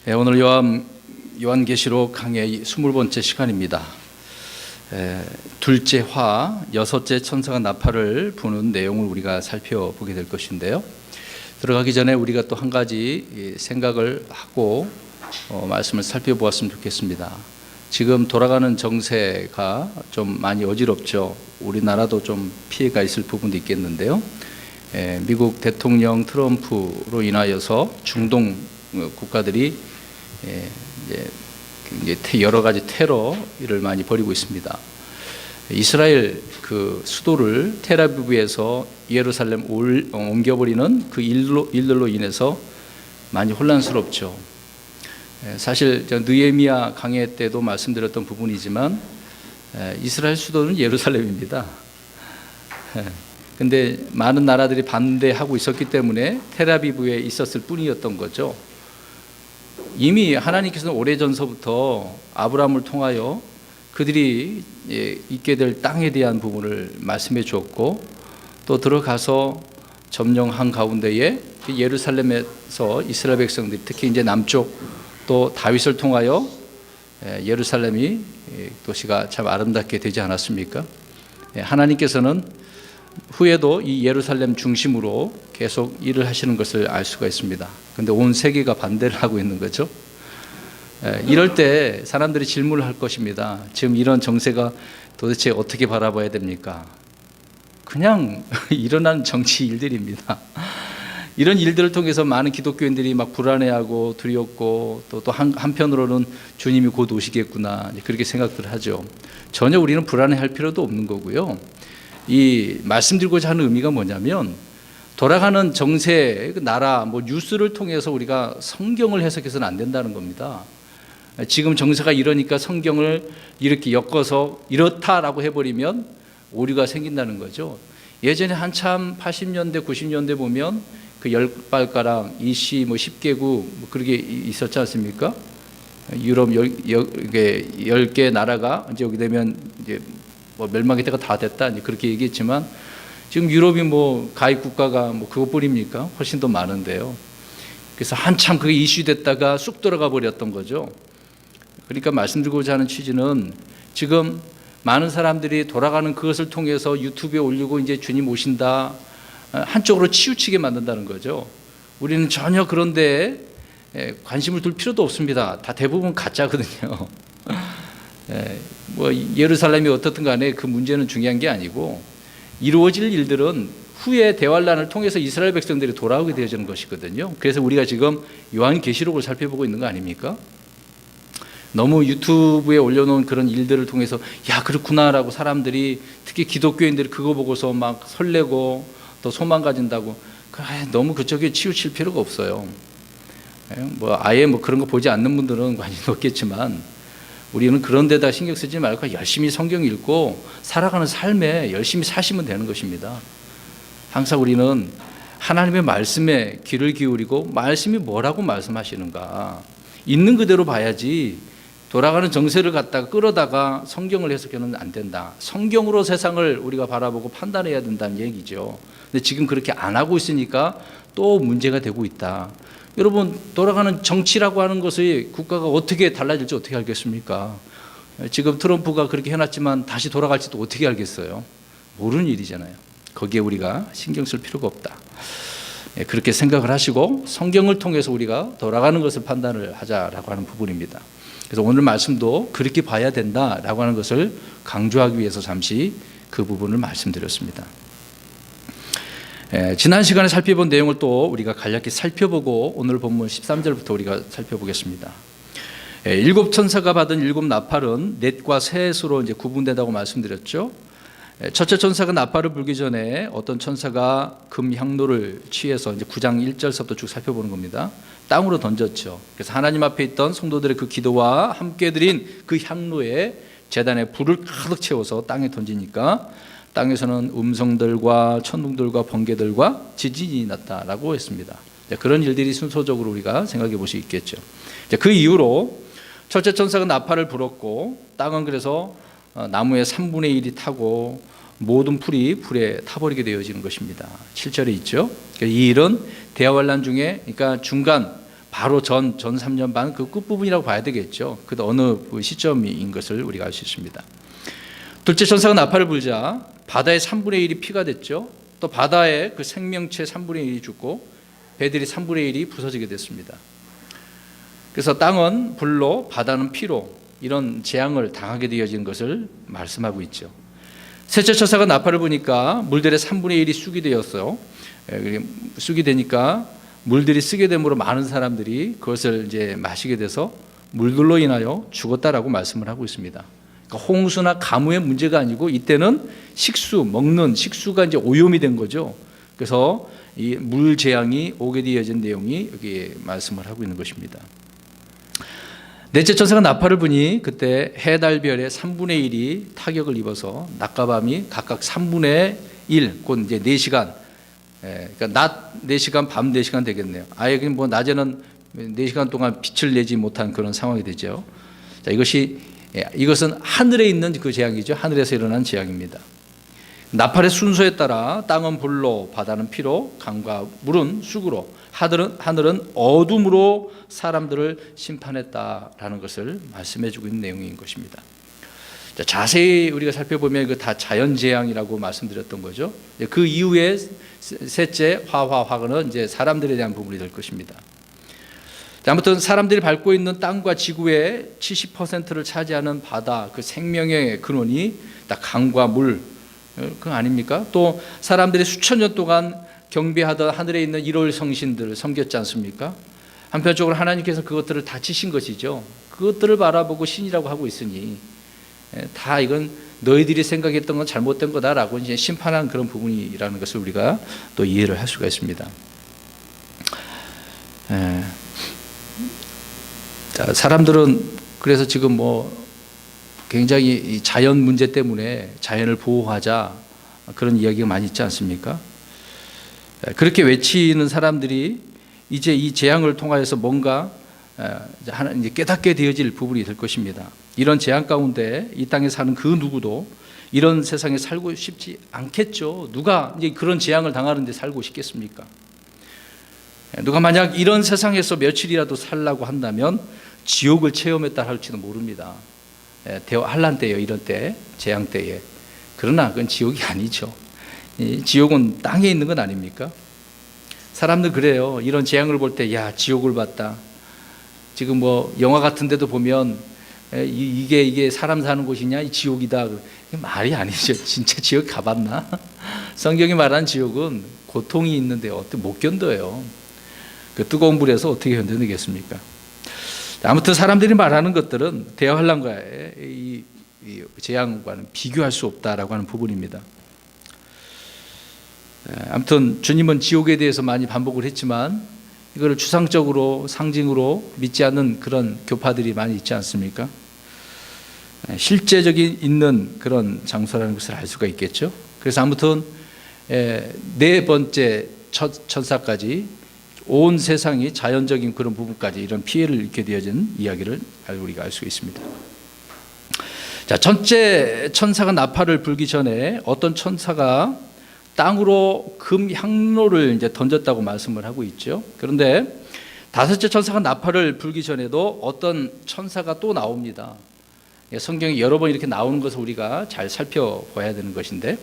오늘 요한계시록 강의 20번째 시간입니다. 둘째 화, 여섯째 천사가 나팔을 부는 내용을 우리가 살펴보게 될 것인데요. 들어가기 전에 우리가 또 한 가지 생각을 하고 말씀을 살펴보았으면 좋겠습니다. 지금 돌아가는 정세가 좀 많이 어지럽죠. 우리나라도 좀 피해가 있을 부분도 있겠는데요. 미국 대통령 트럼프로 인하여서 중동 국가들이 이제 여러 가지 테러 일을 많이 벌이고 있습니다. 이스라엘 그 수도를 텔아비브에서 예루살렘 옮겨버리는 그 일들로 인해서 많이 혼란스럽죠. 사실 느헤미야 강해 때도 말씀드렸던 부분이지만 이스라엘 수도는 예루살렘입니다. 근데 많은 나라들이 반대하고 있었기 때문에 텔아비브에 있었을 뿐이었던 거죠. 이미 하나님께서는 오래전서부터 아브라함을 통하여 그들이 있게 될 땅에 대한 부분을 말씀해 주었고, 또 들어가서 점령한 가운데에 예루살렘에서 이스라엘 백성들이 특히 이제 남쪽 또 다윗을 통하여 예루살렘이 도시가 참 아름답게 되지 않았습니까? 하나님께서는 후에도 이 예루살렘 중심으로 계속 일을 하시는 것을 알 수가 있습니다. 그런데 온 세계가 반대를 하고 있는 거죠. 이럴 때 사람들이 질문을 할 것입니다. 지금 이런 정세가 도대체 어떻게 바라봐야 됩니까? 그냥 일어난 정치 일들입니다. 이런 일들을 통해서 많은 기독교인들이 막 불안해하고 두렵고 또 한편으로는 주님이 곧 오시겠구나 그렇게 생각들 하죠. 전혀 우리는 불안해할 필요도 없는 거고요. 이 말씀드리고자 하는 의미가 뭐냐면, 돌아가는 정세, 나라, 뉴스를 통해서 우리가 성경을 해석해서는 안 된다는 겁니다. 지금 정세가 이러니까 성경을 이렇게 엮어서 이렇다라고 해버리면 오류가 생긴다는 거죠. 예전에 한참 80년대, 90년대 보면 그 10발가락, 이시 10개국 그렇게 있었지 않습니까? 유럽 10개 나라가 이제 여기 되면 이제 멸망의 때가 다 됐다 그렇게 얘기했지만, 지금 유럽이 가입 국가가 그것뿐입니까? 훨씬 더 많은데요. 그래서 한참 그게 이슈됐다가 쑥 들어가 버렸던 거죠. 그러니까 말씀드리고자 하는 취지는, 지금 많은 사람들이 돌아가는 그것을 통해서 유튜브에 올리고 이제 주님 오신다 한쪽으로 치우치게 만든다는 거죠. 우리는 전혀 그런 데에 관심을 둘 필요도 없습니다. 다 대부분 가짜거든요. 예루살렘이 어떻든 간에 그 문제는 중요한 게 아니고, 이루어질 일들은 후에 대환란을 통해서 이스라엘 백성들이 돌아오게 되어지는 것이거든요. 그래서 우리가 지금 요한계시록을 살펴보고 있는 거 아닙니까? 너무 유튜브에 올려놓은 그런 일들을 통해서 야 그렇구나라고 사람들이, 특히 기독교인들이 그거 보고서 막 설레고 또 소망 가진다고 너무 그쪽에 치우칠 필요가 없어요. 아예 그런 거 보지 않는 분들은 관심이 없겠지만, 우리는 그런 데다 신경 쓰지 말고 열심히 성경 읽고 살아가는 삶에 열심히 사시면 되는 것입니다. 항상 우리는 하나님의 말씀에 귀를 기울이고, 말씀이 뭐라고 말씀하시는가 있는 그대로 봐야지, 돌아가는 정세를 갖다가 끌어다가 성경을 해석해서는 안 된다. 성경으로 세상을 우리가 바라보고 판단해야 된다는 얘기죠. 근데 지금 그렇게 안 하고 있으니까 또 문제가 되고 있다. 여러분, 돌아가는 정치라고 하는 것이 국가가 어떻게 달라질지 어떻게 알겠습니까? 지금 트럼프가 그렇게 해놨지만 다시 돌아갈지도 어떻게 알겠어요? 모르는 일이잖아요. 거기에 우리가 신경 쓸 필요가 없다. 그렇게 생각을 하시고 성경을 통해서 우리가 돌아가는 것을 판단을 하자라고 하는 부분입니다. 그래서 오늘 말씀도 그렇게 봐야 된다라고 하는 것을 강조하기 위해서 잠시 그 부분을 말씀드렸습니다. 지난 시간에 살펴본 내용을 또 우리가 간략히 살펴보고 오늘 본문 13절부터 우리가 살펴보겠습니다. 7 천사가 받은 7 나팔은 넷과 셋으로 이제 구분된다고 말씀드렸죠. 첫째 천사가 나팔을 불기 전에 어떤 천사가 금 향로를 취해서 이제 9장 1절서부터 쭉 살펴보는 겁니다. 땅으로 던졌죠. 그래서 하나님 앞에 있던 성도들의 그 기도와 함께 드린 그 향로에 제단에 불을 가득 채워서 땅에 던지니까 땅에서는 음성들과 천둥들과 번개들과 지진이 났다라고 했습니다. 그런 일들이 순서적으로 우리가 생각해 볼 수 있겠죠. 그 이후로 첫째 천사가 나팔을 불었고, 땅은 그래서 나무의 3분의 1이 타고 모든 풀이 불에 타버리게 되어지는 것입니다. 7절에 있죠. 이 일은 대환란 중에, 그러니까 중간 바로 전 3년 반 그 끝부분이라고 봐야 되겠죠. 그 어느 그 시점인 것을 우리가 알 수 있습니다. 둘째 천사가 나팔을 불자 바다의 3분의 1이 피가 됐죠. 또 바다의 그 생명체 3분의 1이 죽고 배들이 3분의 1이 부서지게 됐습니다. 그래서 땅은 불로 바다는 피로 이런 재앙을 당하게 되어진 것을 말씀하고 있죠. 셋째 천사가 나팔을 부니까 물들의 3분의 1이 쑥이 되었어요. 쑥이 되니까 물들이 쓰게 됨으로 많은 사람들이 그것을 이제 마시게 돼서 물들로 인하여 죽었다라고 말씀을 하고 있습니다. 그러니까 홍수나 가뭄의 문제가 아니고 이때는 식수, 먹는 식수가 이제 오염이 된 거죠. 그래서 이 물 재앙이 오게 되어진 내용이 여기 말씀을 하고 있는 것입니다. 넷째 천사가 나팔을 부니 그때 해, 달, 별의 3분의 1이 타격을 입어서 낮과 밤이 각각 3분의 1, 곧 이제 4시간, 그러니까 낮 4시간, 밤 4시간 되겠네요. 아예 그냥 뭐 낮에는 4시간 동안 빛을 내지 못한 그런 상황이 되죠. 자, 이것은 하늘에 있는 그 재앙이죠. 하늘에서 일어난 재앙입니다. 나팔의 순서에 따라 땅은 불로, 바다는 피로, 강과 물은 쑥으로, 하늘은 어둠으로 사람들을 심판했다라는 것을 말씀해주고 있는 내용인 것입니다. 자, 자세히 우리가 살펴보면 그 다 자연재앙이라고 말씀드렸던 거죠. 그 이후에 셋째 화는 이제 사람들에 대한 부분이 될 것입니다. 자, 아무튼 사람들이 밟고 있는 땅과 지구의 70%를 차지하는 바다, 그 생명의 근원이 다 강과 물, 그거 아닙니까? 또 사람들이 수천 년 동안 경배하던 하늘에 있는 일월 성신들을 섬겼지 않습니까? 한편적으로 하나님께서 그것들을 다 치신 것이죠. 그것들을 바라보고 신이라고 하고 있으니 다 이건 너희들이 생각했던 건 잘못된 거다라고 이제 심판한 그런 부분이라는 것을 우리가 또 이해를 할 수가 있습니다. 자, 사람들은 그래서 지금 뭐 굉장히 이 자연 문제 때문에 자연을 보호하자 그런 이야기가 많이 있지 않습니까? 그렇게 외치는 사람들이 이제 이 재앙을 통하여서 뭔가 이제 깨닫게 되어질 부분이 될 것입니다. 이런 재앙 가운데 이 땅에 사는 그 누구도 이런 세상에 살고 싶지 않겠죠. 누가 이제 그런 재앙을 당하는데 살고 싶겠습니까? 누가 만약 이런 세상에서 며칠이라도 살라고 한다면 지옥을 체험했다 할지도 모릅니다. 한란 때요, 이런 때, 재앙 때에. 그러나 그건 지옥이 아니죠. 지옥은 땅에 있는 건 아닙니까? 사람들 그래요. 이런 재앙을 볼 때, 야, 지옥을 봤다. 지금 뭐 영화 같은 데도 보면 이게 사람 사는 곳이냐, 이 지옥이다. 말이 아니죠. 진짜 지옥 가봤나? 성경이 말하는 지옥은 고통이 있는데 어떻게 못 견뎌요. 그 뜨거운 불에서 어떻게 견뎌내겠습니까? 아무튼 사람들이 말하는 것들은 대환란과의 이 재앙과는 비교할 수 없다라고 하는 부분입니다. 아무튼 주님은 지옥에 대해서 많이 반복을 했지만 이거를 추상적으로 상징으로 믿지 않는 그런 교파들이 많이 있지 않습니까? 실제적인 있는 그런 장소라는 것을 알 수가 있겠죠. 그래서 아무튼 네 번째 천사까지 온 세상이 자연적인 그런 부분까지 이런 피해를 입게 되어진 이야기를 우리가 알 수 있습니다. 자, 첫째 천사가 나팔을 불기 전에 어떤 천사가 땅으로 금 향로를 이제 던졌다고 말씀을 하고 있죠. 그런데 다섯째 천사가 나팔을 불기 전에도 어떤 천사가 또 나옵니다. 성경에 여러 번 이렇게 나오는 것을 우리가 잘 살펴봐야 되는 것인데,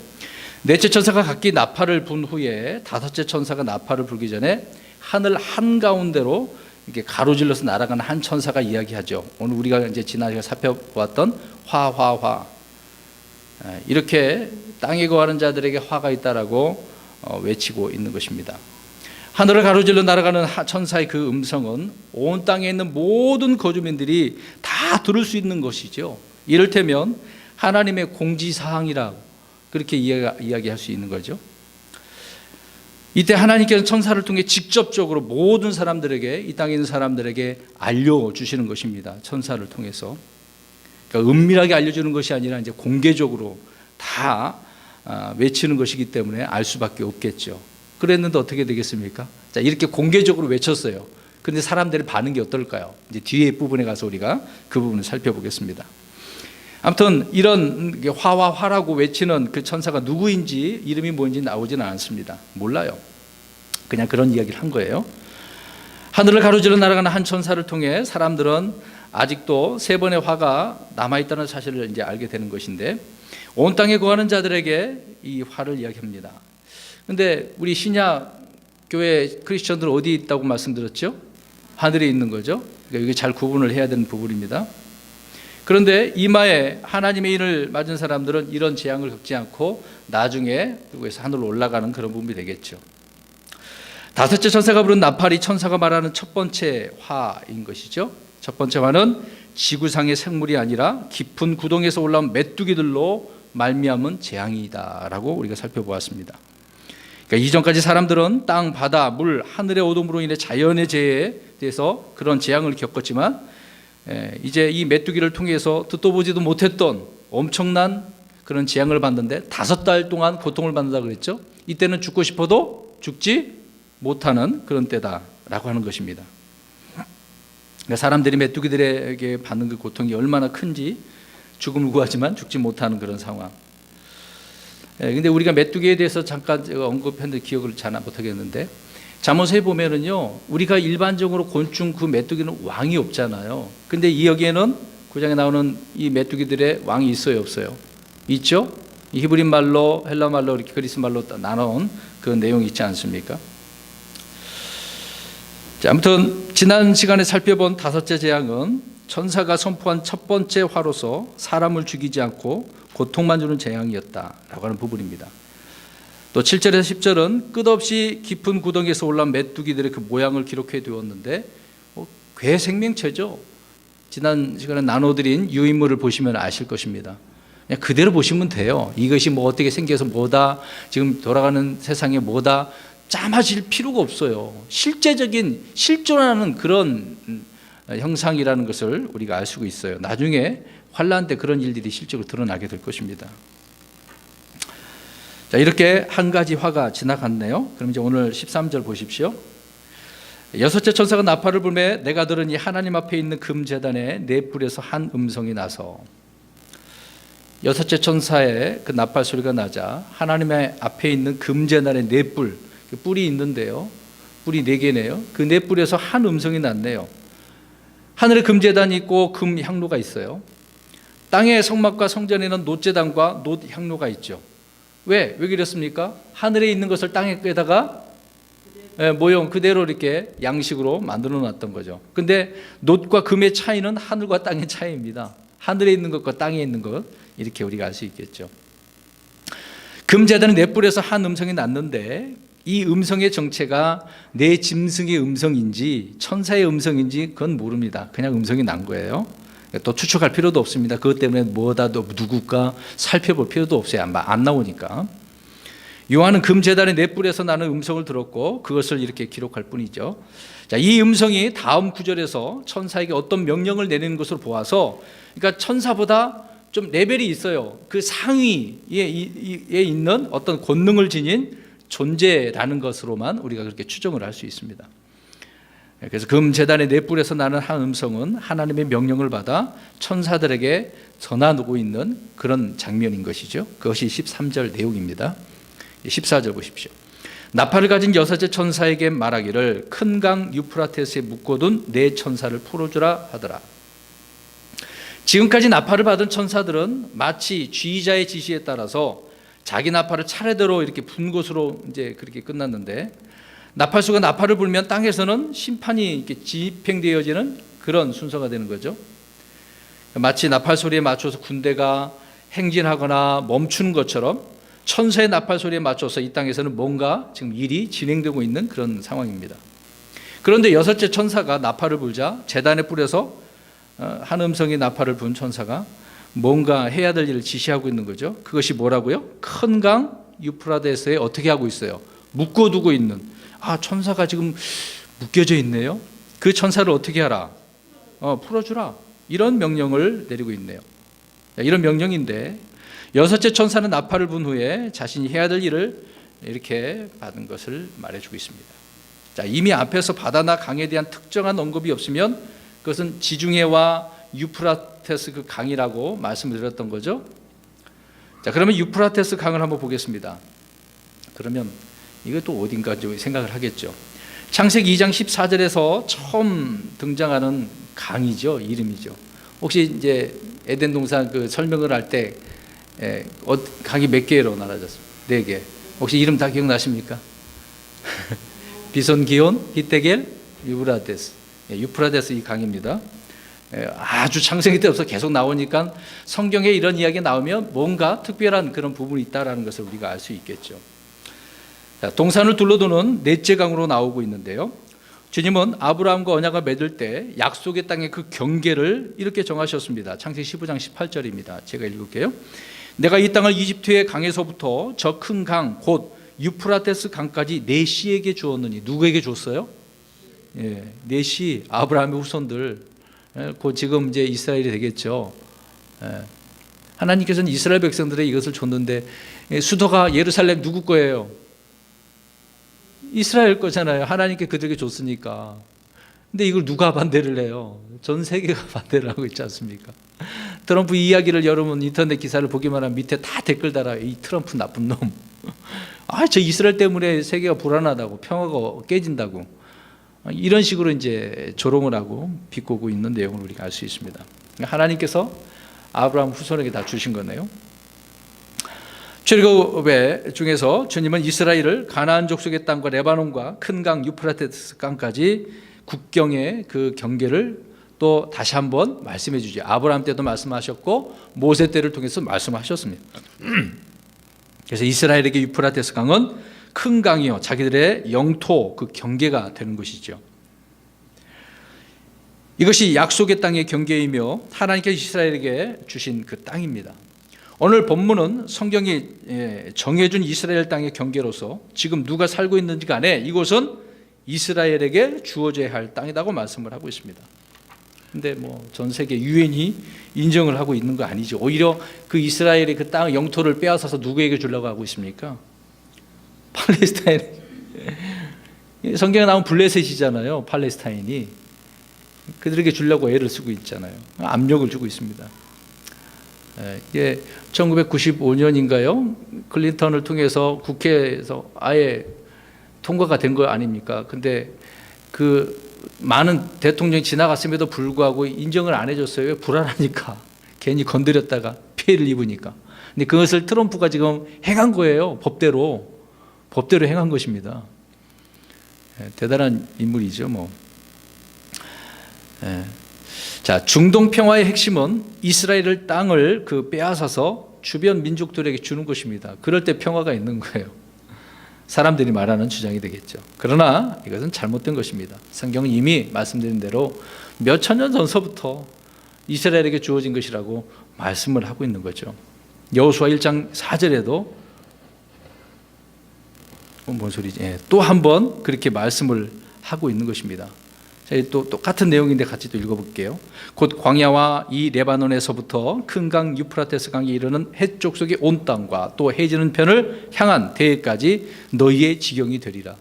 넷째 천사가 각기 나팔을 분 후에 다섯째 천사가 나팔을 불기 전에 하늘 한가운데로 이렇게 가로질러서 날아가는 한 천사가 이야기하죠. 오늘 우리가 이제 지난주에 살펴보았던 화 이렇게 땅에 거하는 자들에게 화가 있다라고 외치고 있는 것입니다. 하늘을 가로질러 날아가는 천사의 그 음성은 온 땅에 있는 모든 거주민들이 다 들을 수 있는 것이죠. 이를테면 하나님의 공지사항이라고 그렇게 이야기할 수 있는 거죠. 이때 하나님께서 천사를 통해 직접적으로 모든 사람들에게, 이 땅에 있는 사람들에게 알려주시는 것입니다. 천사를 통해서. 그러니까 은밀하게 알려주는 것이 아니라 이제 공개적으로 다 외치는 것이기 때문에 알 수밖에 없겠죠. 그랬는데 어떻게 되겠습니까? 자, 이렇게 공개적으로 외쳤어요. 그런데 사람들의 반응이 어떨까요? 이제 뒤에 부분에 가서 우리가 그 부분을 살펴보겠습니다. 아무튼 이런 화라고 외치는 그 천사가 누구인지, 이름이 뭔지 나오지는 않습니다. 몰라요. 그냥 그런 이야기를 한 거예요. 하늘을 가로질러 날아가는 한 천사를 통해 사람들은 아직도 세 번의 화가 남아있다는 사실을 이제 알게 되는 것인데, 온 땅에 거하는 자들에게 이 화를 이야기합니다. 그런데 우리 신약 교회 크리스천들 어디 있다고 말씀드렸죠? 하늘에 있는 거죠. 그러니까 이게 잘 구분을 해야 되는 부분입니다. 그런데 이마에 하나님의 인을 맞은 사람들은 이런 재앙을 겪지 않고 나중에 그곳에서 하늘로 올라가는 그런 부분이 되겠죠. 다섯째 천사가 부른 나팔이 천사가 말하는 첫 번째 화인 것이죠. 첫 번째 화는 지구상의 생물이 아니라 깊은 구덩이에서 올라온 메뚜기들로 말미암은 재앙이다라고 우리가 살펴보았습니다. 그러니까 이전까지 사람들은 땅, 바다, 물, 하늘의 어둠으로 인해 자연의 재해에 대해서 그런 재앙을 겪었지만, 이제 이 메뚜기를 통해서 듣도 보지도 못했던 엄청난 그런 재앙을 받는데 5달 동안 고통을 받는다 그랬죠. 이때는 죽고 싶어도 죽지 못하는 그런 때다라고 하는 것입니다. 그러니까 사람들이 메뚜기들에게 받는 그 고통이 얼마나 큰지, 죽음을 구하지만 죽지 못하는 그런 상황. 근데 우리가 메뚜기에 대해서 잠깐 언급했는데 기억을 잘 못하겠는데, 잠언서에 보면은요, 우리가 일반적으로 곤충 그 메뚜기는 왕이 없잖아요. 근데 이 여기에는 9장에 나오는 이 메뚜기들의 왕이 있어요, 없어요? 있죠? 이 히브리 말로, 헬라 말로, 이렇게 그리스 말로 나눠온 그 내용이 있지 않습니까? 자, 아무튼 지난 시간에 살펴본 다섯째 재앙은 천사가 선포한 첫 번째 화로서 사람을 죽이지 않고 고통만 주는 재앙이었다라고 하는 부분입니다. 또 7절에서 10절은 끝없이 깊은 구덩이에서 올라온 메뚜기들의 그 모양을 기록해 두었는데, 괴 생명체죠. 지난 시간에 나눠드린 유인물을 보시면 아실 것입니다. 그냥 그대로 보시면 돼요. 이것이 뭐 어떻게 생겨서 뭐다, 지금 돌아가는 세상에 뭐다, 짜맞을 필요가 없어요. 실제적인 실존하는 그런 형상이라는 것을 우리가 알 수가 있어요. 나중에 환란 때 그런 일들이 실제로 드러나게 될 것입니다. 자, 이렇게 한 가지 화가 지나갔네요. 그럼 이제 오늘 13절 보십시오. 여섯째 천사가 나팔을 불매 내가 들은 이 하나님 앞에 있는 금제단의 네 뿔에서 한 음성이 나서, 여섯째 천사의 그 나팔 소리가 나자 하나님의 앞에 있는 금제단의 네 뿔, 그 뿔이 있는데요, 뿔이 4개네요. 그 네 뿔에서 한 음성이 났네요. 하늘에 금제단이 있고 금향로가 있어요. 땅의 성막과 성전에는 놋제단과 놋향로가 있죠. 왜 그랬습니까? 하늘에 있는 것을 땅에다가 모형 그대로 이렇게 양식으로 만들어 놨던 거죠. 근데 놋과 금의 차이는 하늘과 땅의 차이입니다. 하늘에 있는 것과 땅에 있는 것, 이렇게 우리가 알 수 있겠죠. 금제단은 네 뿔에서 한 음성이 났는데, 이 음성의 정체가 내 짐승의 음성인지 천사의 음성인지 그건 모릅니다. 그냥 음성이 난 거예요. 또 추측할 필요도 없습니다. 그것 때문에 뭐다, 누굴까 살펴볼 필요도 없어요. 안 나오니까. 요한은 금제단의 네 뿔에서 나는 음성을 들었고 그것을 이렇게 기록할 뿐이죠. 자, 이 음성이 다음 구절에서 천사에게 어떤 명령을 내리는 것으로 보아서, 그러니까 천사보다 좀 레벨이 있어요. 그 상위에 있는 어떤 권능을 지닌 존재라는 것으로만 우리가 그렇게 추정을 할 수 있습니다. 그래서 금제단의 네 뿔에서 나는 한 음성은 하나님의 명령을 받아 천사들에게 전하고 있는 그런 장면인 것이죠. 그것이 13절 내용입니다. 14절 보십시오. 나팔을 가진 여섯째 천사에게 말하기를 큰 강 유프라테스에 묶어둔 네 천사를 풀어주라 하더라. 지금까지 나팔을 받은 천사들은 마치 지휘자의 지시에 따라서 자기 나팔을 차례대로 이렇게 분 것으로 이제 그렇게 끝났는데, 나팔수가 나팔을 불면 땅에서는 심판이 이렇게 집행되어지는 그런 순서가 되는 거죠. 마치 나팔 소리에 맞춰서 군대가 행진하거나 멈추는 것처럼 천사의 나팔 소리에 맞춰서 이 땅에서는 뭔가 지금 일이 진행되고 있는 그런 상황입니다. 그런데 여섯째 천사가 나팔을 불자 제단의 뿔에서 한 음성의 나팔을 분 천사가 뭔가 해야 될 일을 지시하고 있는 거죠. 그것이 뭐라고요? 큰 강 유프라데스에 어떻게 하고 있어요? 묶어두고 있는, 천사가 지금 묶여져 있네요. 그 천사를 어떻게 하라? 풀어주라. 이런 명령을 내리고 있네요. 이런 명령인데, 여섯째 천사는 나팔을 분 후에 자신이 해야 될 일을 이렇게 받은 것을 말해주고 있습니다. 자, 이미 앞에서 바다나 강에 대한 특정한 언급이 없으면 그것은 지중해와 유프라테스 그 강이라고 말씀을 드렸던 거죠. 자, 그러면 유프라테스 강을 한번 보겠습니다. 그러면 이게 또 어딘가 좀 생각을 하겠죠. 창세기 2장 14절에서 처음 등장하는 강이죠. 이름이죠. 혹시 이제 에덴 동산 그 설명을 할 때 강이 몇 개로 나눠졌습니까? 4개. 혹시 이름 다 기억나십니까? 비손, 기온, 히데겔, 유브라데스. 유프라데스 이 강입니다. 아주 창세기 때부터 계속 나오니까 성경에 이런 이야기가 나오면 뭔가 특별한 그런 부분이 있다는 것을 우리가 알 수 있겠죠. 동산을 둘러도는 넷째 강으로 나오고 있는데요. 주님은 아브라함과 언약을 맺을 때 약속의 땅의 그 경계를 이렇게 정하셨습니다. 창세기 15장 18절입니다. 제가 읽을게요. 내가 이 땅을 이집트의 강에서부터 저 큰 강 곧 유프라테스 강까지 네 씨에게 주었느니. 누구에게 줬어요? 네 씨, 아브라함의 후손들. 곧 지금 이제 이스라엘이 되겠죠. 하나님께서는 이스라엘 백성들의 이것을 줬는데 수도가 예루살렘 누구 거예요? 이스라엘 거잖아요. 하나님께 그들에게 줬으니까. 근데 이걸 누가 반대를 해요? 전 세계가 반대를 하고 있지 않습니까? 트럼프 이야기를 여러분 인터넷 기사를 보기만 하면 밑에 다 댓글 달아요. 이 트럼프 나쁜 놈. 저 이스라엘 때문에 세계가 불안하다고, 평화가 깨진다고. 이런 식으로 이제 조롱을 하고 비꼬고 있는 내용을 우리가 알 수 있습니다. 하나님께서 아브라함 후손에게 다 주신 거네요. 출애굽의 중에서 주님은 이스라엘을 가나안 족속의 땅과 레바논과 큰 강 유프라테스 강까지 국경의 그 경계를 또 다시 한번 말씀해 주죠. 아브라함 때도 말씀하셨고 모세 때를 통해서 말씀하셨습니다. 그래서 이스라엘에게 유프라테스 강은 큰 강이요 자기들의 영토 그 경계가 되는 것이죠. 이것이 약속의 땅의 경계이며 하나님께서 이스라엘에게 주신 그 땅입니다. 오늘 본문은 성경이 정해준 이스라엘 땅의 경계로서 지금 누가 살고 있는지 간에 이곳은 이스라엘에게 주어져야 할 땅이라고 말씀을 하고 있습니다. 근데 뭐 전 세계 유엔이 인정을 하고 있는 거 아니죠. 오히려 그 이스라엘의 그 땅 영토를 빼앗아서 누구에게 주려고 하고 있습니까? 팔레스타인. 성경에 나온 블레셋이잖아요. 팔레스타인이. 그들에게 주려고 애를 쓰고 있잖아요. 압력을 주고 있습니다. 이게 1995년인가요? 클린턴을 통해서 국회에서 아예 통과가 된 거 아닙니까? 근데 그 많은 대통령이 지나갔음에도 불구하고 인정을 안 해줬어요. 왜? 불안하니까. 괜히 건드렸다가 피해를 입으니까. 근데 그것을 트럼프가 지금 행한 거예요. 법대로 행한 것입니다. 대단한 인물이죠, 뭐. 자, 중동 평화의 핵심은 이스라엘 땅을 그 빼앗아서 주변 민족들에게 주는 것입니다. 그럴 때 평화가 있는 거예요. 사람들이 말하는 주장이 되겠죠. 그러나 이것은 잘못된 것입니다. 성경은 이미 말씀드린 대로 몇 천 년 전서부터 이스라엘에게 주어진 것이라고 말씀을 하고 있는 거죠. 여호수아 1장 4절에도 뭔 소리지? 또 한 번 그렇게 말씀을 하고 있는 것입니다. 또 똑같은 내용인데 같이 또 읽어볼게요. 곧 광야와 이 레바논에서부터 큰 강 유프라테스 강에 이르는 해쪽 속의 온 땅과 또 해지는 편을 향한 대해까지 너희의 지경이 되리라.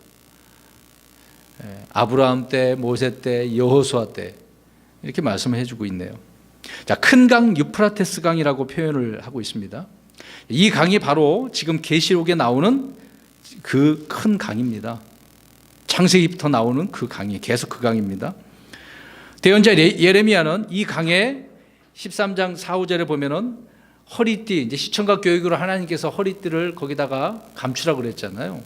아브라함 때, 모세 때, 여호수아 때 이렇게 말씀을 해주고 있네요. 자, 큰 강 유프라테스 강이라고 표현을 하고 있습니다. 이 강이 바로 지금 계시록에 나오는 그 큰 강입니다. 창세기부터 나오는 그 강이 계속 그 강입니다. 대언자 예레미야는 이 강의 13장 4, 5절에 보면은 허리띠, 이제 시청각 교육으로 하나님께서 허리띠를 거기다가 감추라고 그랬잖아요.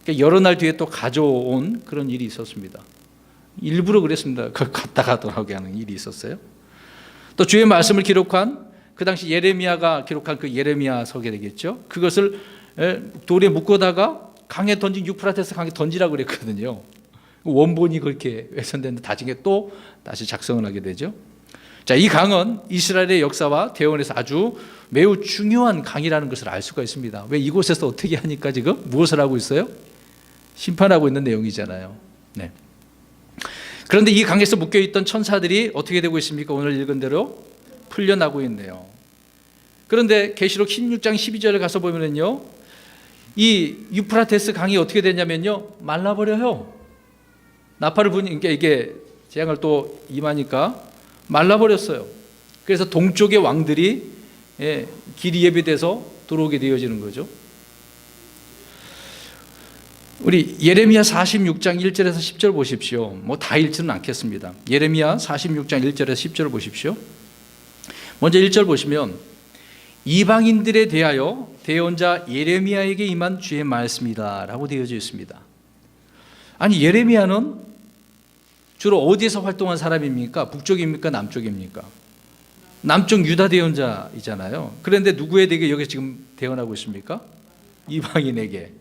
그러니까 여러 날 뒤에 또 가져온 그런 일이 있었습니다. 일부러 그랬습니다. 그걸 갖다가 돌아오게 하는 일이 있었어요. 또 주의 말씀을 기록한 그 당시 예레미야가 기록한 그 예레미야서게 되겠죠. 그것을 돌에 묶어다가 강에 던진 유프라테스 강에 던지라고 그랬거든요. 원본이 그렇게 훼손됐는데 나중에 또 다시 작성을 하게 되죠. 자, 이 강은 이스라엘의 역사와 대원에서 아주 매우 중요한 강이라는 것을 알 수가 있습니다. 왜 이곳에서 어떻게 하니까 지금 무엇을 하고 있어요? 심판하고 있는 내용이잖아요. 네. 그런데 이 강에서 묶여있던 천사들이 어떻게 되고 있습니까? 오늘 읽은 대로 풀려나고 있네요. 그런데 계시록 16장 12절에 가서 보면은요, 이 유프라테스 강이 어떻게 되냐면요, 말라버려요. 나팔을 부니까 이게 재앙을 또 임하니까 말라버렸어요. 그래서 동쪽의 왕들이 길이 예비돼서 들어오게 되어지는 거죠. 우리 예레미야 46장 1절에서 10절 보십시오. 뭐 다 읽지는 않겠습니다. 예레미야 46장 1절에서 10절 보십시오. 먼저 1절 보시면 이방인들에 대하여 대언자 예레미야에게 임한 주의 말씀이다 라고 되어져 있습니다. 아니, 예레미야는 주로 어디에서 활동한 사람입니까? 북쪽입니까? 남쪽입니까? 남쪽 유다 대언자이잖아요. 그런데 누구에게 여기 지금 대언하고 있습니까? 이방인에게.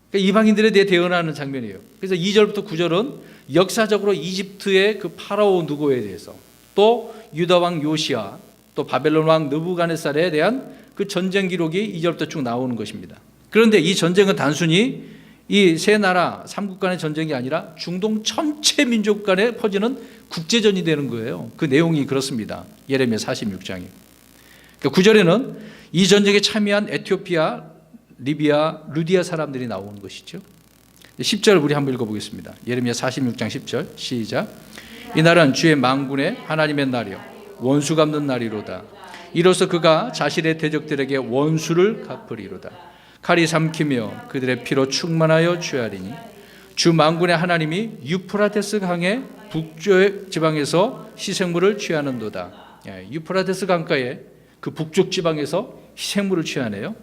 그러니까 이방인들에 대해 대언하는 장면이에요. 그래서 2절부터 9절은 역사적으로 이집트의 그 파라오 누고에 대해서, 또 유다 왕 요시야, 또 바벨론 왕 느부갓네살에 대한 그 전쟁 기록이 2절부터 쭉 나오는 것입니다. 그런데 이 전쟁은 단순히 이 세 나라 삼국 간의 전쟁이 아니라 중동 전체 민족 간에 퍼지는 국제전이 되는 거예요. 그 내용이 그렇습니다. 예레미야 46장이. 그러니까 9절에는 이 전쟁에 참여한 에티오피아, 리비아, 루디아 사람들이 나오는 것이죠. 10절 우리 한번 읽어보겠습니다. 예레미야 46장 10절 시작. 이 날은 주의 만군의 하나님의 날이요 원수 갚는 날이로다. 이로써 그가 자신의 대적들에게 원수를 갚으리로다. 칼이 삼키며 그들의 피로 충만하여 취하리니 주 만군의 하나님이 유프라테스 강의 북쪽 지방에서 희생물을 취하는도다. 유프라테스 강가의 그 북쪽 지방에서 희생물을 취하네요.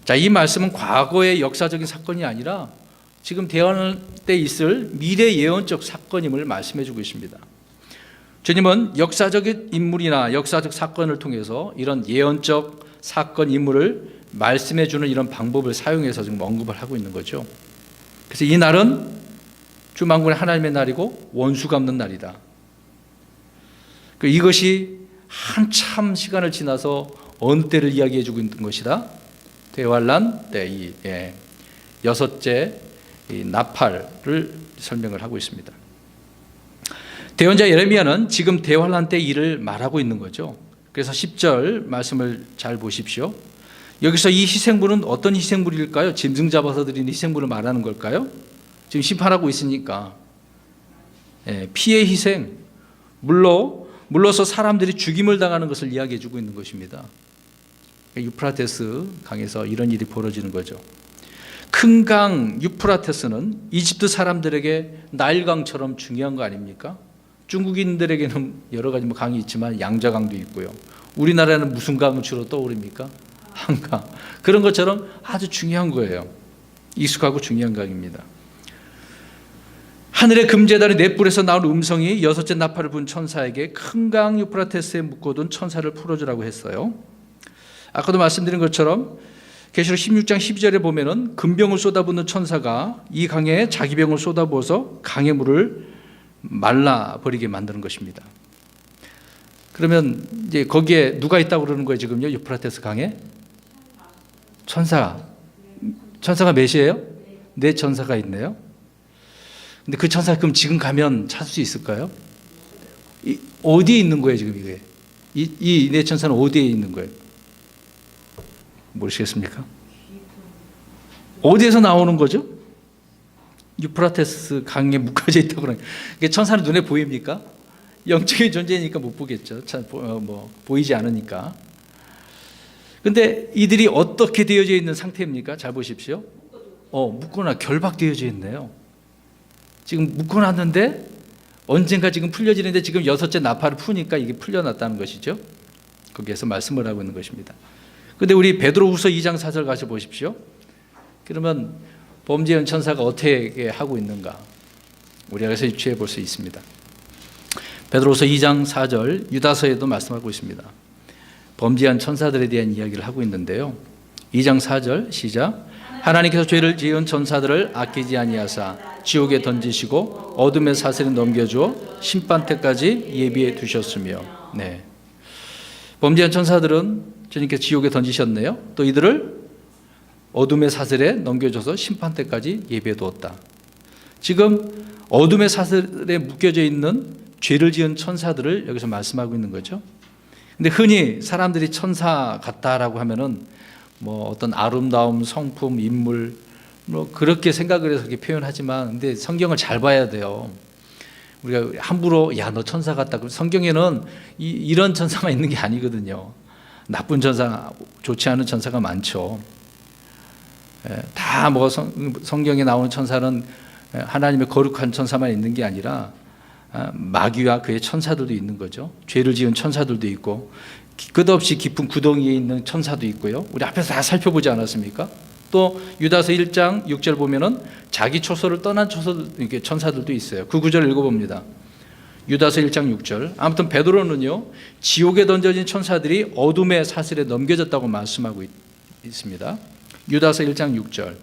자, 이 말씀은 과거의 역사적인 사건이 아니라 지금 대언할 때 있을 미래 예언적 사건임을 말씀해 주고 있습니다. 주님은 역사적 인물이나 역사적 사건을 통해서 이런 예언적 사건 인물을 말씀해 주는 이런 방법을 사용해서 지금 언급을 하고 있는 거죠. 그래서 이 날은 주 만군의 하나님의 날이고 원수 갚는 날이다. 이것이 한참 시간을 지나서 어느 때를 이야기해 주고 있는 것이다. 대환란 때 이 여섯째 나팔을 설명을 하고 있습니다. 대언자 예레미야는 지금 대환란 때 일을 말하고 있는 거죠. 그래서 10절 말씀을 잘 보십시오. 여기서 이 희생물은 어떤 희생물일까요? 짐승 잡아서 드리는 희생물을 말하는 걸까요? 지금 심판하고 있으니까 피의 희생, 물러서 사람들이 죽임을 당하는 것을 이야기해 주고 있는 것입니다. 유프라테스 강에서 이런 일이 벌어지는 거죠. 큰 강 유프라테스는 이집트 사람들에게 나일강처럼 중요한 거 아닙니까? 중국인들에게는 여러 가지 강이 있지만 양자강도 있고요. 우리나라는 무슨 강을 주로 떠오릅니까? 한강. 그런 것처럼 아주 중요한 거예요. 익숙하고 중요한 강입니다. 하늘의 금제단의 넷불에서 나온 음성이 여섯째 나팔을 분 천사에게 큰 강 유프라테스에 묶어둔 천사를 풀어주라고 했어요. 아까도 말씀드린 것처럼 계시록 16장 12절에 보면은 금병을 쏟아붓는 천사가 이 강에 자기 병을 쏟아부어서 강의 물을 말라버리게 만드는 것입니다. 그러면 이제 거기에 누가 있다고 그러는 거예요, 지금요? 유프라테스 강에? 천사가 몇이에요? 네 천사가 있네요. 근데 그 천사 그럼 지금 가면 찾을 수 있을까요? 어디에 있는 거예요, 지금 이게? 이 네 천사는 어디에 있는 거예요? 모르시겠습니까? 어디에서 나오는 거죠? 유프라테스 강에 묶어져 있다고 그러는 거예요. 천사는 눈에 보입니까? 영적인 존재니까 못 보겠죠. 보이지 않으니까. 근데 이들이 어떻게 되어져 있는 상태입니까? 잘 보십시오. 묶거나 결박되어져 있네요. 지금 묶어놨는데 언젠가 지금 풀려지는데 지금 여섯째 나팔을 푸니까 이게 풀려났다는 것이죠. 거기에서 말씀을 하고 있는 것입니다. 근데 우리 베드로후서 2장 4절 가서 보십시오. 그러면 범죄한 천사가 어떻게 하고 있는가? 우리가 여기서 유추해 볼 수 있습니다. 베드로후서 2장 4절 유다서에도 말씀하고 있습니다. 범죄한 천사들에 대한 이야기를 하고 있는데요. 2장 4절 시작. 하나님께서 죄를 지은 천사들을 아끼지 아니하사 지옥에 던지시고 어둠의 사슬에 넘겨주어 심판 때까지 예비해 두셨으며. 네. 범죄한 천사들은 주님께서 지옥에 던지셨네요. 또 이들을 어둠의 사슬에 넘겨줘서 심판 때까지 예비해 두었다. 지금 어둠의 사슬에 묶여져 있는 죄를 지은 천사들을 여기서 말씀하고 있는 거죠. 근데 흔히 사람들이 천사 같다라고 하면은 어떤 아름다움, 성품, 인물 그렇게 생각을 해서 그렇게 표현하지만, 근데 성경을 잘 봐야 돼요. 우리가 함부로 야 너 천사 같다. 성경에는 이런 천사가 있는 게 아니거든요. 나쁜 천사, 좋지 않은 천사가 많죠. 다 뭐 성경에 나오는 천사는 하나님의 거룩한 천사만 있는 게 아니라 마귀와 그의 천사들도 있는 거죠. 죄를 지은 천사들도 있고 끝없이 깊은 구덩이에 있는 천사도 있고요. 우리 앞에서 다 살펴보지 않았습니까? 또 유다서 1장 6절 보면은 자기 초소를 떠난 천사들도 있어요. 그 구절을 읽어봅니다. 유다서 1장 6절. 아무튼 베드로는요, 지옥에 던져진 천사들이 어둠의 사슬에 넘겨졌다고 말씀하고 있습니다. 유다서 1장 6절.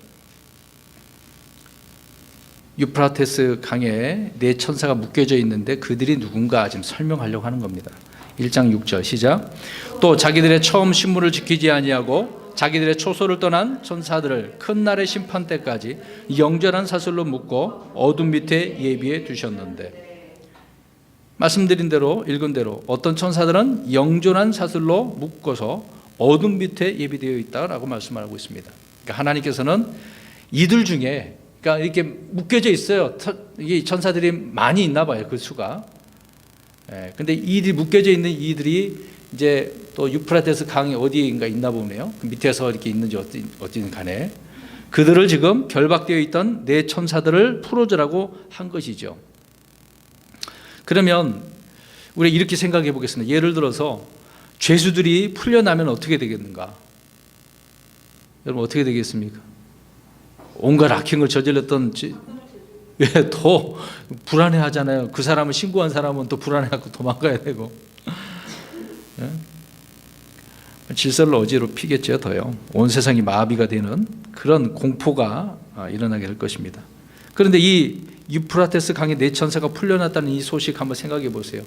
유프라테스 강에 네 천사가 묶여져 있는데 그들이 누군가 지금 설명하려고 하는 겁니다. 1장 6절 시작. 또 자기들의 처음 신문을 지키지 아니하고 자기들의 초소를 떠난 천사들을 큰 날의 심판 때까지 영전한 사슬로 묶고 어둠 밑에 예비해 두셨는데, 말씀드린 대로 읽은 대로 어떤 천사들은 영존한 사슬로 묶어서 어둠 밑에 예비되어 있다라고 말씀하고 있습니다. 그러니까 하나님께서는 이들 중에, 그러니까 이렇게 묶여져 있어요. 이 천사들이 많이 있나 봐요, 그 수가. 근데 이들이 묶여져 있는 이들이 이제 또 유프라테스 강이 어디인가 있나 보네요. 그 밑에서 이렇게 있는지 어찌든 간에 그들을 지금 결박되어 있던 네 천사들을 풀어주라고 한 것이죠. 그러면 우리 이렇게 생각해 보겠습니다. 예를 들어서 죄수들이 풀려나면 어떻게 되겠는가? 여러분 어떻게 되겠습니까? 온갖 악행을 저질렀던 더 불안해하잖아요. 그 사람을 신고한 사람은 또 불안해하고 도망가야 되고, 질서를 어지럽히겠죠. 더요. 온 세상이 마비가 되는 그런 공포가 일어나게 될 것입니다. 그런데 이 유프라테스 강의 네 천사가 풀려났다는 이 소식 한번 생각해 보세요.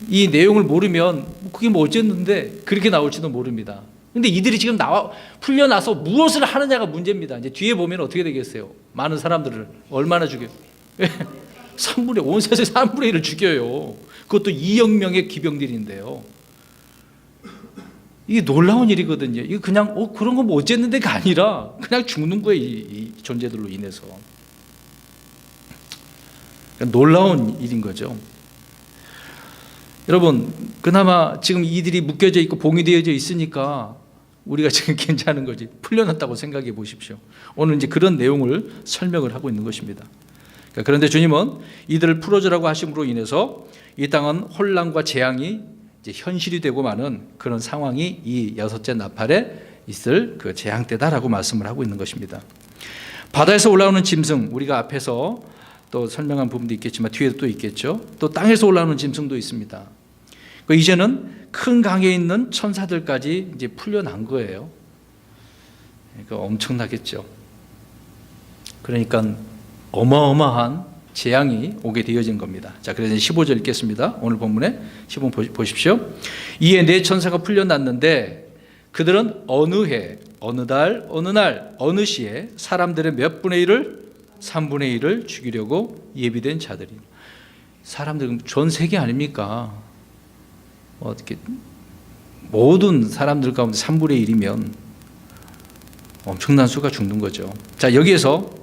이 내용을 모르면 그게 뭐 어쨌는데 그렇게 나올지도 모릅니다. 근데 이들이 지금 풀려나서 무엇을 하느냐가 문제입니다. 이제 뒤에 보면 어떻게 되겠어요? 많은 사람들을 얼마나 죽여요? 3분의, 온 세상에 3분의 1을 죽여요. 그것도 2억 명의 기병들인데요. 이게 놀라운 일이거든요. 이거 그냥 그런 거 뭐 어쨌는데가 아니라 그냥 죽는 거예요. 이 존재들로 인해서. 그러니까 놀라운 일인 거죠. 여러분, 그나마 지금 이들이 묶여져 있고 봉인되어져 있으니까 우리가 지금 괜찮은 거지. 풀려났다고 생각해 보십시오. 오늘 이제 그런 내용을 설명을 하고 있는 것입니다. 그런데 주님은 이들을 풀어주라고 하심으로 인해서 이 땅은 혼란과 재앙이 이제 현실이 되고 마는 그런 상황이 이 여섯째 나팔에 있을 그 재앙 때다라고 말씀을 하고 있는 것입니다. 바다에서 올라오는 짐승, 우리가 앞에서 또 설명한 부분도 있겠지만 뒤에도 또 있겠죠. 또 땅에서 올라오는 짐승도 있습니다. 이제는 큰 강에 있는 천사들까지 이제 풀려난 거예요. 그러니까 엄청나겠죠. 그러니까 어마어마한 재앙이 오게 되어진 겁니다. 자, 그래서 15절 읽겠습니다. 오늘 본문에 15절 보십시오. 이에 네 천사가 풀려났는데 그들은 어느 해, 어느 달, 어느 날, 어느 시에 사람들의 몇 분의 1을 3분의 1을 죽이려고 예비된 자들이. 사람들 전 세계 아닙니까? 어떻게 모든 사람들 가운데 3분의 1이면 엄청난 수가 죽는 거죠. 자, 여기에서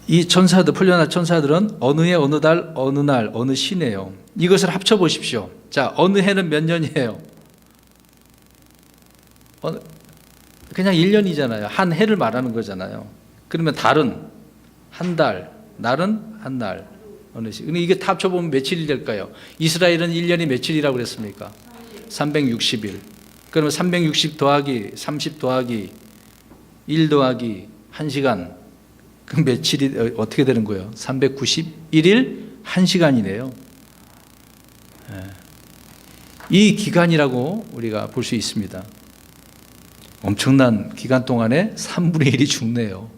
이 천사들, 풀려난 천사들은 어느 해, 어느 달, 어느 날, 어느 시네요. 이것을 합쳐 보십시오. 자, 어느 해는 몇 년이에요? 그냥 1년이잖아요. 한 해를 말하는 거잖아요. 그러면 달은 한 달, 날은 한 날, 어느 시. 근데 이게 다 합쳐보면 며칠이 될까요? 이스라엘은 1년이 며칠이라고 그랬습니까? 360일. 그러면 360 더하기 30 더하기 1 더하기 1시간. 그 며칠이 어떻게 되는 거예요? 391일 1시간이네요. 이 기간이라고 우리가 볼 수 있습니다. 엄청난 기간 동안에 3분의 1이 죽네요.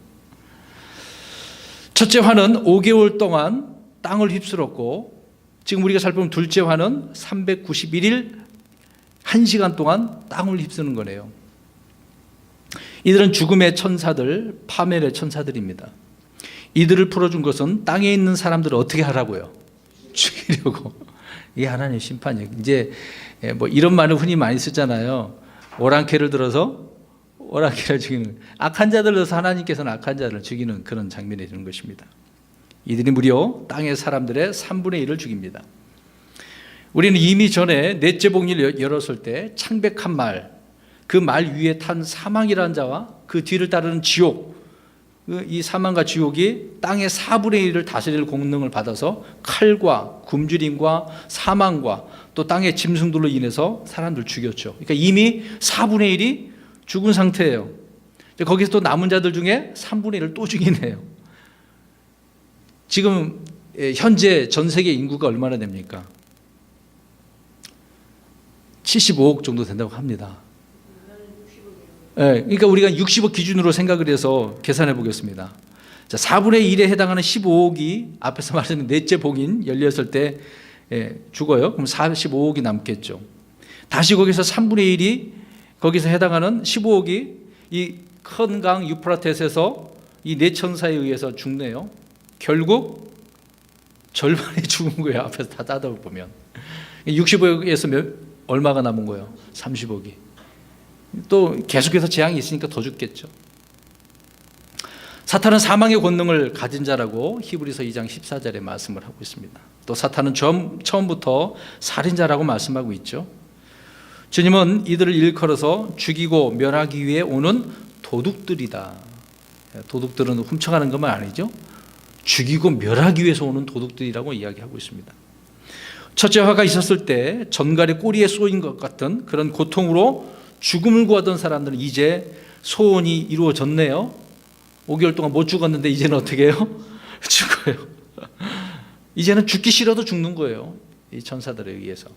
첫째 화는 5개월 동안 땅을 휩쓸었고, 지금 우리가 살펴본 둘째 화는 391일 1시간 동안 땅을 휩쓰는 거네요. 이들은 죽음의 천사들, 파멸의 천사들입니다. 이들을 풀어준 것은 땅에 있는 사람들을 어떻게 하라고요? 죽이려고. 이게 하나님의 심판이에요. 이제 뭐 이런 말을 흔히 많이 쓰잖아요. 오랑캐를 들어서 오랑캐를 죽이는, 악한 자들을 들어서 하나님께서는 악한 자를 죽이는 그런 장면이 되는 것입니다. 이들이 무려 땅의 사람들의 3분의 1을 죽입니다. 우리는 이미 전에 넷째 복리를 열었을 때 창백한 말, 그 말 위에 탄 사망이라는 자와 그 뒤를 따르는 지옥, 이 사망과 지옥이 땅의 4분의 1을 다스릴 공능을 받아서 칼과 굶주림과 사망과 또 땅의 짐승들로 인해서 사람들 죽였죠. 그러니까 이미 4분의 1이 죽은 상태예요. 거기서 또 남은 자들 중에 3분의 1을 또 죽이네요. 지금 현재 전 세계 인구가 얼마나 됩니까? 75억 정도 된다고 합니다. 그러니까 우리가 60억 기준으로 생각을 해서 계산해 보겠습니다. 자, 4분의 1에 해당하는 15억이 앞에서 말하는 넷째 복인 열렸을 때 죽어요. 그럼 45억이 남겠죠. 다시 거기서 3분의 1이 거기서 해당하는 15억이 이 큰 강 유프라테스에서 이 네 천사에 의해서 죽네요. 결국 절반이 죽은 거예요. 앞에서 다 따다 보면 60억에서 얼마가 남은 거예요? 30억이. 또 계속해서 재앙이 있으니까 더 죽겠죠. 사탄은 사망의 권능을 가진 자라고 히브리서 2장 14절에 말씀을 하고 있습니다. 또 사탄은 처음부터 살인자라고 말씀하고 있죠. 주님은 이들을 일컬어서 죽이고 멸하기 위해 오는 도둑들이다. 도둑들은 훔쳐가는 것만 아니죠. 죽이고 멸하기 위해서 오는 도둑들이라고 이야기하고 있습니다. 첫째 화가 있었을 때 전갈의 꼬리에 쏘인 것 같은 그런 고통으로 죽음을 구하던 사람들은 이제 소원이 이루어졌네요. 5개월 동안 못 죽었는데 이제는 어떻게 해요? 죽어요. 이제는 죽기 싫어도 죽는 거예요. 이 천사들에 의해서.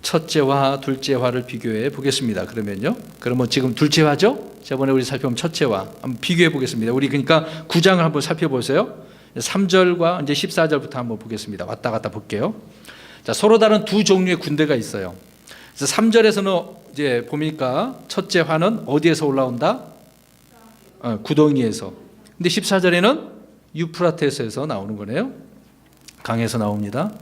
첫째 화, 둘째 화를 비교해 보겠습니다. 그러면 지금 둘째 화죠? 저번에 우리 살펴본 첫째 화 한번 비교해 보겠습니다. 우리 그러니까 9장을 한번 살펴보세요. 3절과 이제 14절부터 한번 보겠습니다. 왔다 갔다 볼게요. 자, 서로 다른 두 종류의 군대가 있어요. 그래서 3절에서는 이제 보니까 첫째 화는 어디에서 올라온다? 구덩이에서. 근데 14절에는 유프라테스에서 나오는 거네요. 강에서 나옵니다.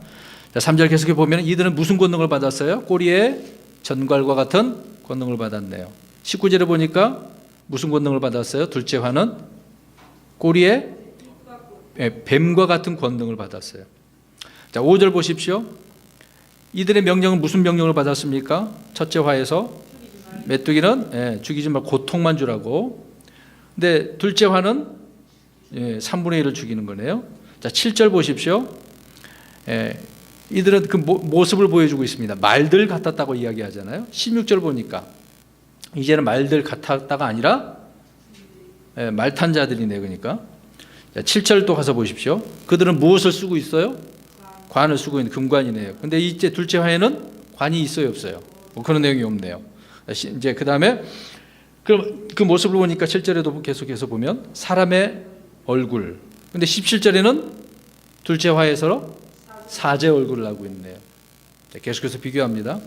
자, 3절 계속해 보면 이들은 무슨 권능을 받았어요? 꼬리에 전갈과 같은 권능을 받았네요. 19절에 보니까 무슨 권능을 받았어요? 둘째 화는 꼬리에 뱀과 같은 권능을 받았어요. 자, 5절 보십시오. 이들의 명령은 무슨 명령을 받았습니까? 첫째 화에서 메뚜기는 죽이지 말고 고통만 주라고. 근데 둘째 화는 3분의 1을 죽이는 거네요. 자, 7절 보십시오. 이들은 그 모습을 보여주고 있습니다. 말들 같았다고 이야기하잖아요. 16절 보니까 이제는 말들 같았다가 아니라 말탄 자들이네. 그러니까 7절 또 가서 보십시오. 그들은 무엇을 쓰고 있어요? 관을 쓰고 있는 금관이네요. 근데 이제 둘째 화에는 관이 있어요, 없어요? 그런 내용이 없네요. 이제 그 다음에 그 모습을 보니까 7절에도 계속해서 보면 사람의 얼굴. 근데 17절에는 둘째 화에서 사제 얼굴을 하고 있네요. 계속해서 비교합니다.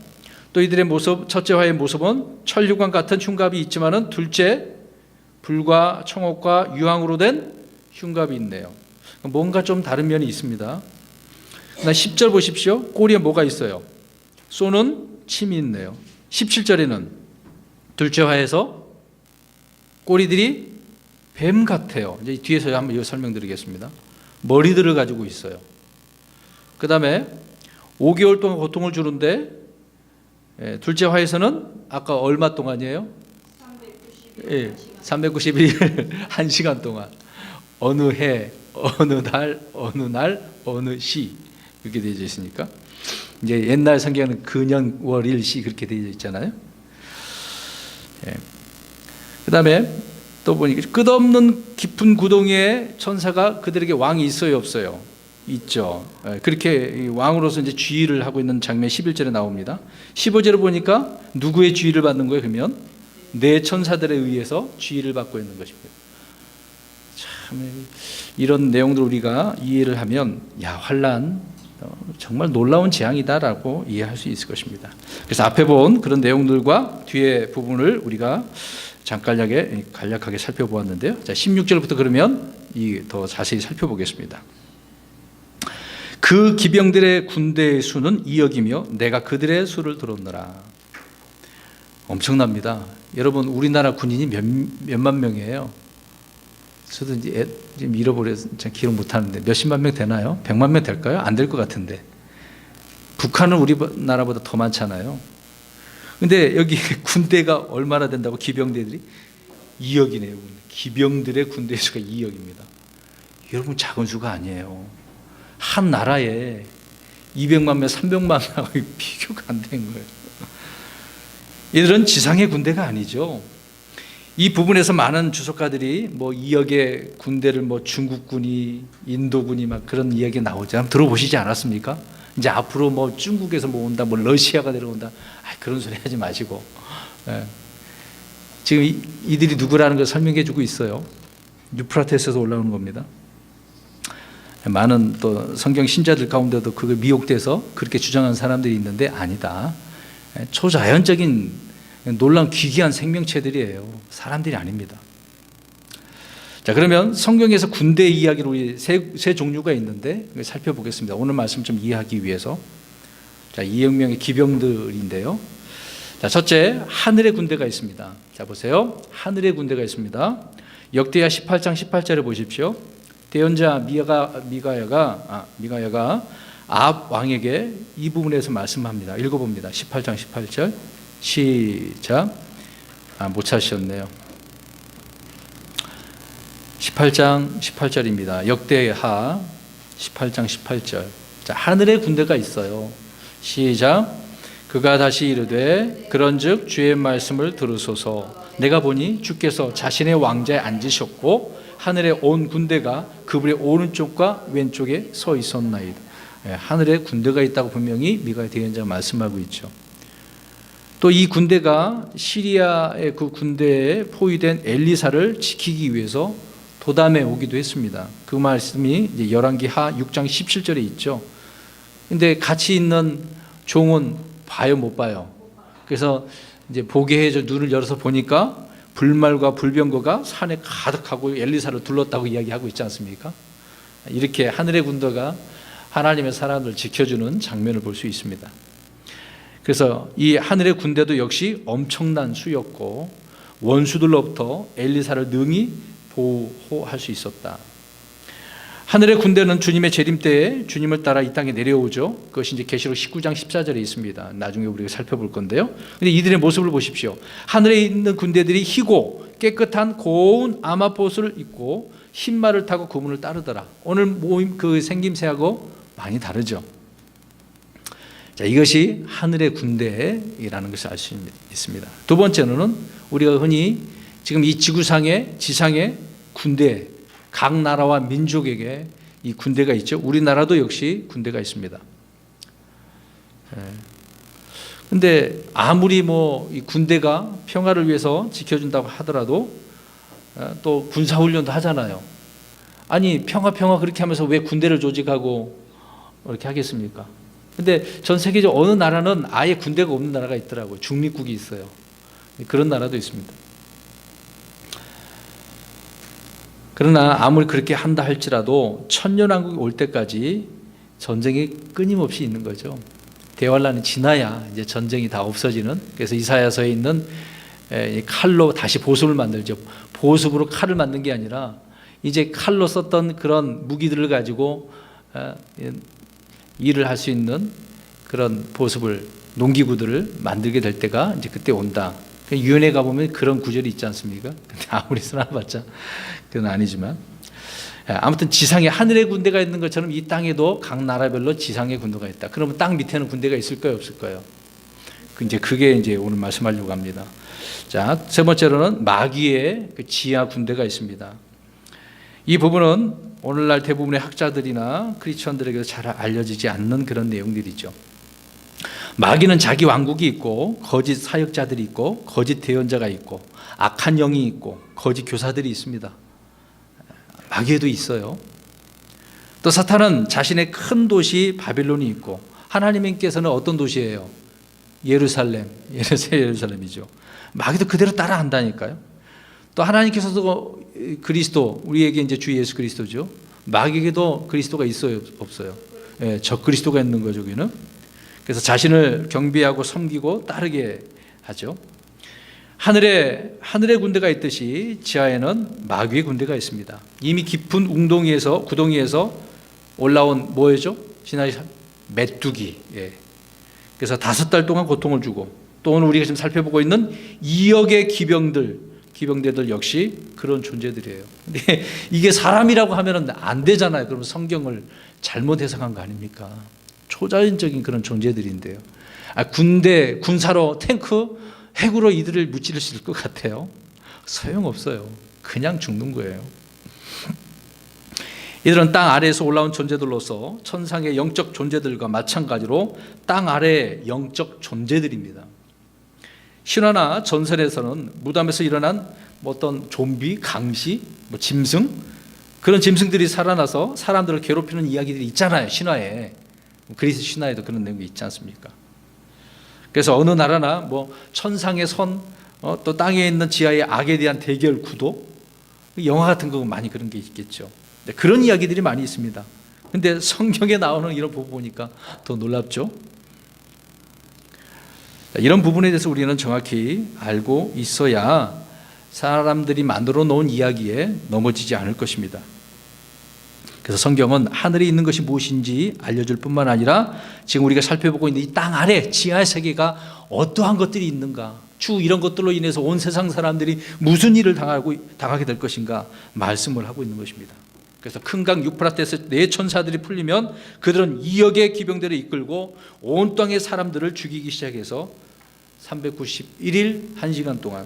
또 이들의 모습, 첫째 화의 모습은 천류관 같은 흉갑이 있지만은 둘째 불과 청옥과 유황으로 된 흉갑이 있네요. 뭔가 좀 다른 면이 있습니다. 10절 보십시오. 꼬리에 뭐가 있어요? 쏘는 침이 있네요. 17절에는 둘째 화에서 꼬리들이 뱀 같아요. 이제 뒤에서 한번 설명드리겠습니다. 머리들을 가지고 있어요. 그 다음에 5개월 동안 고통을 주는데 둘째 화에서는 아까 얼마 동안이에요? 391일 1시간 동안 어느 해, 어느 달, 어느 시 이렇게 되어 있으니까 이제 옛날 성경에는 근년 월일시 그렇게 되어 있잖아요. 그 다음에 또 보니까 끝없는 깊은 구덩이에 천사가 그들에게 왕이 있어요, 없어요? 있죠. 그렇게 왕으로서 이제 지휘를 하고 있는 장면 11절에 나옵니다. 15절에 보니까 누구의 지휘를 받는 거예요? 그러면 네 천사들에 의해서 지휘를 받고 있는 것입니다. 참 이런 내용들 우리가 이해를 하면 환란 정말 놀라운 재앙이다라고 이해할 수 있을 것입니다. 그래서 앞에 본 그런 내용들과 뒤에 부분을 우리가 간략하게 살펴보았는데요. 자, 16절부터 그러면 더 자세히 살펴보겠습니다. 그 기병들의 군대의 수는 2억이며 내가 그들의 수를 들었노라. 엄청납니다. 여러분 우리나라 군인이 몇만 명이에요? 저도 이제 지금 잃어버려서 기억 못하는데 몇십만 명 되나요? 100만 명 될까요? 안 될 것 같은데. 북한은 우리나라보다 더 많잖아요. 근데 여기 군대가 얼마나 된다고? 기병대들이 2억이네요. 기병들의 군대 수가 2억입니다. 여러분, 작은 수가 아니에요. 한 나라에 200만 명, 300만 명하고 비교가 안 되는 거예요. 이들은 지상의 군대가 아니죠. 이 부분에서 많은 주석가들이 뭐 2억의 군대를 뭐 중국군이, 인도군이 막 그런 이야기 나오지 않 들어보시지 않았습니까? 이제 앞으로 뭐 중국에서 뭐 온다, 뭐 러시아가 내려온다, 그런 소리 하지 마시고, 지금 이들이 누구라는 걸 설명해 주고 있어요. 유프라테스에서 올라오는 겁니다. 많은 또 성경 신자들 가운데도 그걸 미혹돼서 그렇게 주장하는 사람들이 있는데 아니다. 초자연적인 놀라운 기괴한 생명체들이에요. 사람들이 아닙니다. 자, 그러면 성경에서 군대 이야기로 세 종류가 있는데 살펴보겠습니다. 오늘 말씀 좀 이해하기 위해서. 자, 2억 명의 기병들인데요. 자, 첫째, 하늘의 군대가 있습니다. 자, 보세요. 하늘의 군대가 있습니다. 역대하 18장 18절을 보십시오. 대언자 미가야가 아합 왕에게 이 부분에서 말씀합니다. 읽어봅니다. 18장 18절 시작. 못 찾으셨네요. 18장 18절입니다. 역대하 18장 18절. 자, 하늘의 군대가 있어요. 시작. 그가 다시 이르되 그런즉 주의 말씀을 들으소서. 내가 보니 주께서 자신의 왕자에 앉으셨고 하늘의 온 군대가 그분의 오른쪽과 왼쪽에 서 있었나이다. 하늘에 군대가 있다고 분명히 미가 대언자가 말씀하고 있죠. 또 이 군대가 시리아의 그 군대에 포위된 엘리사를 지키기 위해서 도담에 오기도 했습니다. 그 말씀이 이제 열왕기하 6장 17절에 있죠. 근데 같이 있는 종은 봐요, 못 봐요? 그래서 이제 보게 해줘 눈을 열어서 보니까 불말과 불병거가 산에 가득하고 엘리사를 둘렀다고 이야기하고 있지 않습니까? 이렇게 하늘의 군대가 하나님의 사람을 지켜주는 장면을 볼 수 있습니다. 그래서 이 하늘의 군대도 역시 엄청난 수였고 원수들로부터 엘리사를 능히 보호할 수 있었다. 하늘의 군대는 주님의 재림 때에 주님을 따라 이 땅에 내려오죠. 그것이 이제 계시록 19장 14절에 있습니다. 나중에 우리가 살펴볼 건데요. 근데 이들의 모습을 보십시오. 하늘에 있는 군대들이 희고 깨끗한 고운 아마포스를 입고 흰 말을 타고 그분을 따르더라. 오늘 모임 그 생김새하고 많이 다르죠. 자, 이것이 하늘의 군대라는 것을 알 수 있습니다. 두 번째로는 우리가 흔히 지금 이 지구상의 지상의 군대, 각 나라와 민족에게 이 군대가 있죠. 우리나라도 역시 군대가 있습니다. 근데 아무리 뭐 이 군대가 평화를 위해서 지켜준다고 하더라도 또 군사훈련도 하잖아요. 아니 평화 그렇게 하면서 왜 군대를 조직하고 이렇게 하겠습니까? 근데 전 세계적 어느 나라는 아예 군대가 없는 나라가 있더라고요. 중립국이 있어요. 그런 나라도 있습니다. 그러나 아무리 그렇게 한다 할지라도 천년왕국이 올 때까지 전쟁이 끊임없이 있는 거죠. 대환란이 지나야 이제 전쟁이 다 없어지는. 그래서 이사야서에 있는 칼로 다시 보습을 만들죠. 보습으로 칼을 만든 게 아니라 이제 칼로 썼던 그런 무기들을 가지고 일을 할 수 있는 그런 보습을, 농기구들을 만들게 될 때가 이제 그때 온다. 유엔에 가보면 그런 구절이 있지 않습니까? 근데 아무리 써놔봤자 그건 아니지만, 아무튼 지상에 하늘의 군대가 있는 것처럼 이 땅에도 각 나라별로 지상의 군대가 있다. 그러면 땅 밑에는 군대가 있을까요, 없을까요? 이제 그게 이제 오늘 말씀하려고 합니다. 자, 세 번째로는 마귀의 그 지하 군대가 있습니다. 이 부분은 오늘날 대부분의 학자들이나 크리스천들에게도 잘 알려지지 않는 그런 내용들이죠. 마귀는 자기 왕국이 있고 거짓 사역자들이 있고 거짓 대언자가 있고 악한 영이 있고 거짓 교사들이 있습니다. 마귀에도 있어요. 또 사탄은 자신의 큰 도시 바빌론이 있고 하나님께서는 어떤 도시예요? 예루살렘이죠. 마귀도 그대로 따라한다니까요. 또 하나님께서도 그리스도, 우리에게 이제 주 예수 그리스도죠. 마귀에게도 그리스도가 있어요, 없어요? 적 그리스도가 있는 거죠, 여기는. 그래서 자신을 경배하고 섬기고 따르게 하죠. 하늘에 군대가 있듯이 지하에는 마귀의 군대가 있습니다. 이미 깊은 구덩이에서 올라온 뭐였죠? 지난해 메뚜기. 그래서 5달 동안 고통을 주고 또 오늘 우리가 지금 살펴보고 있는 2억의 기병대들 역시 그런 존재들이에요. 근데 이게 사람이라고 하면 안 되잖아요. 그러면 성경을 잘못 해석한 거 아닙니까? 초자연적인 그런 존재들인데요. 군대, 군사로, 탱크, 핵으로 이들을 무찌르실 것 같아요. 소용없어요. 그냥 죽는 거예요. 이들은 땅 아래에서 올라온 존재들로서 천상의 영적 존재들과 마찬가지로 땅 아래의 영적 존재들입니다. 신화나 전설에서는 무덤에서 일어난 어떤 좀비, 강시, 짐승, 그런 짐승들이 살아나서 사람들을 괴롭히는 이야기들이 있잖아요. 신화에. 그리스 신화에도 그런 내용이 있지 않습니까? 그래서 어느 나라나 천상의 선, 또 땅에 있는 지하의 악에 대한 대결 구도, 영화 같은 거 많이 그런 게 있겠죠. 그런 이야기들이 많이 있습니다. 근데 성경에 나오는 이런 부분 보니까 더 놀랍죠. 이런 부분에 대해서 우리는 정확히 알고 있어야 사람들이 만들어 놓은 이야기에 넘어지지 않을 것입니다. 그래서 성경은 하늘에 있는 것이 무엇인지 알려줄 뿐만 아니라 지금 우리가 살펴보고 있는 이 땅 아래 지하의 세계가 어떠한 것들이 있는가, 추후 이런 것들로 인해서 온 세상 사람들이 무슨 일을 당하게 될 것인가 말씀을 하고 있는 것입니다. 그래서 큰 강 유프라테스 네 천사들이 풀리면 그들은 2억의 기병대를 이끌고 온 땅의 사람들을 죽이기 시작해서 391일 1시간 동안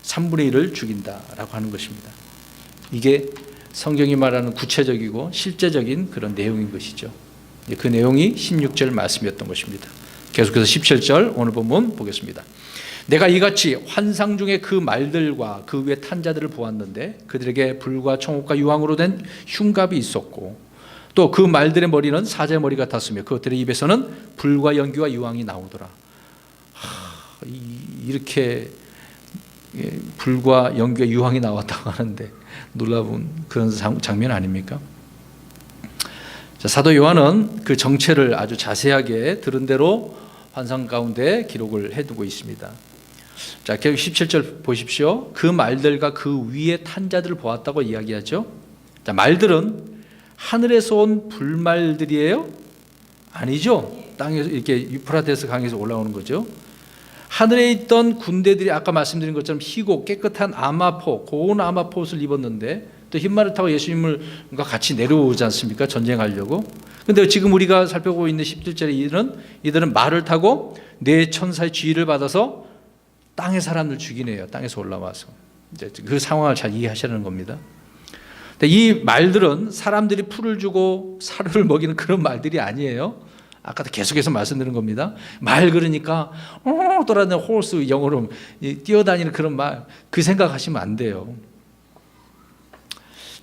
3분의 1을 죽인다라고 하는 것입니다. 이게 성경이 말하는 구체적이고 실제적인 그런 내용인 것이죠. 그 내용이 16절 말씀이었던 것입니다. 계속해서 17절 오늘 본문 보겠습니다. 내가 이같이 환상 중에 그 말들과 그 위에 탄 자들을 보았는데 그들에게 불과 청옥과 유황으로 된 흉갑이 있었고 또 그 말들의 머리는 사자의 머리 같았으며 그것들의 입에서는 불과 연기와 유황이 나오더라. 이렇게 불과 연기와 유황이 나왔다고 하는데 놀라운 그런 장면 아닙니까? 자, 사도 요한은 그 정체를 아주 자세하게 들은 대로 환상 가운데 기록을 해두고 있습니다. 자, 계속 17절 보십시오. 그 말들과 그 위에 탄 자들을 보았다고 이야기하죠. 자, 말들은 하늘에서 온 불말들이에요? 아니죠. 땅에서 이렇게 유프라테스 강에서 올라오는 거죠. 하늘에 있던 군대들이 아까 말씀드린 것처럼 희고 깨끗한 아마포, 고운 아마포 옷을 입었는데 또 흰말을 타고 예수님과 같이 내려오지 않습니까? 전쟁하려고. 근데 지금 우리가 살펴보고 있는 17절에 이들은 말을 타고 네 천사의 지휘를 받아서 땅의 사람들 죽이네요. 땅에서 올라와서. 이제 그 상황을 잘 이해하시라는 겁니다. 근데 이 말들은 사람들이 풀을 주고 사료를 먹이는 그런 말들이 아니에요. 아까도 계속해서 말씀드린 겁니다. 말 그러니까 돌아다니는 호스, 영어로 뛰어다니는 그런 말, 그 생각하시면 안 돼요.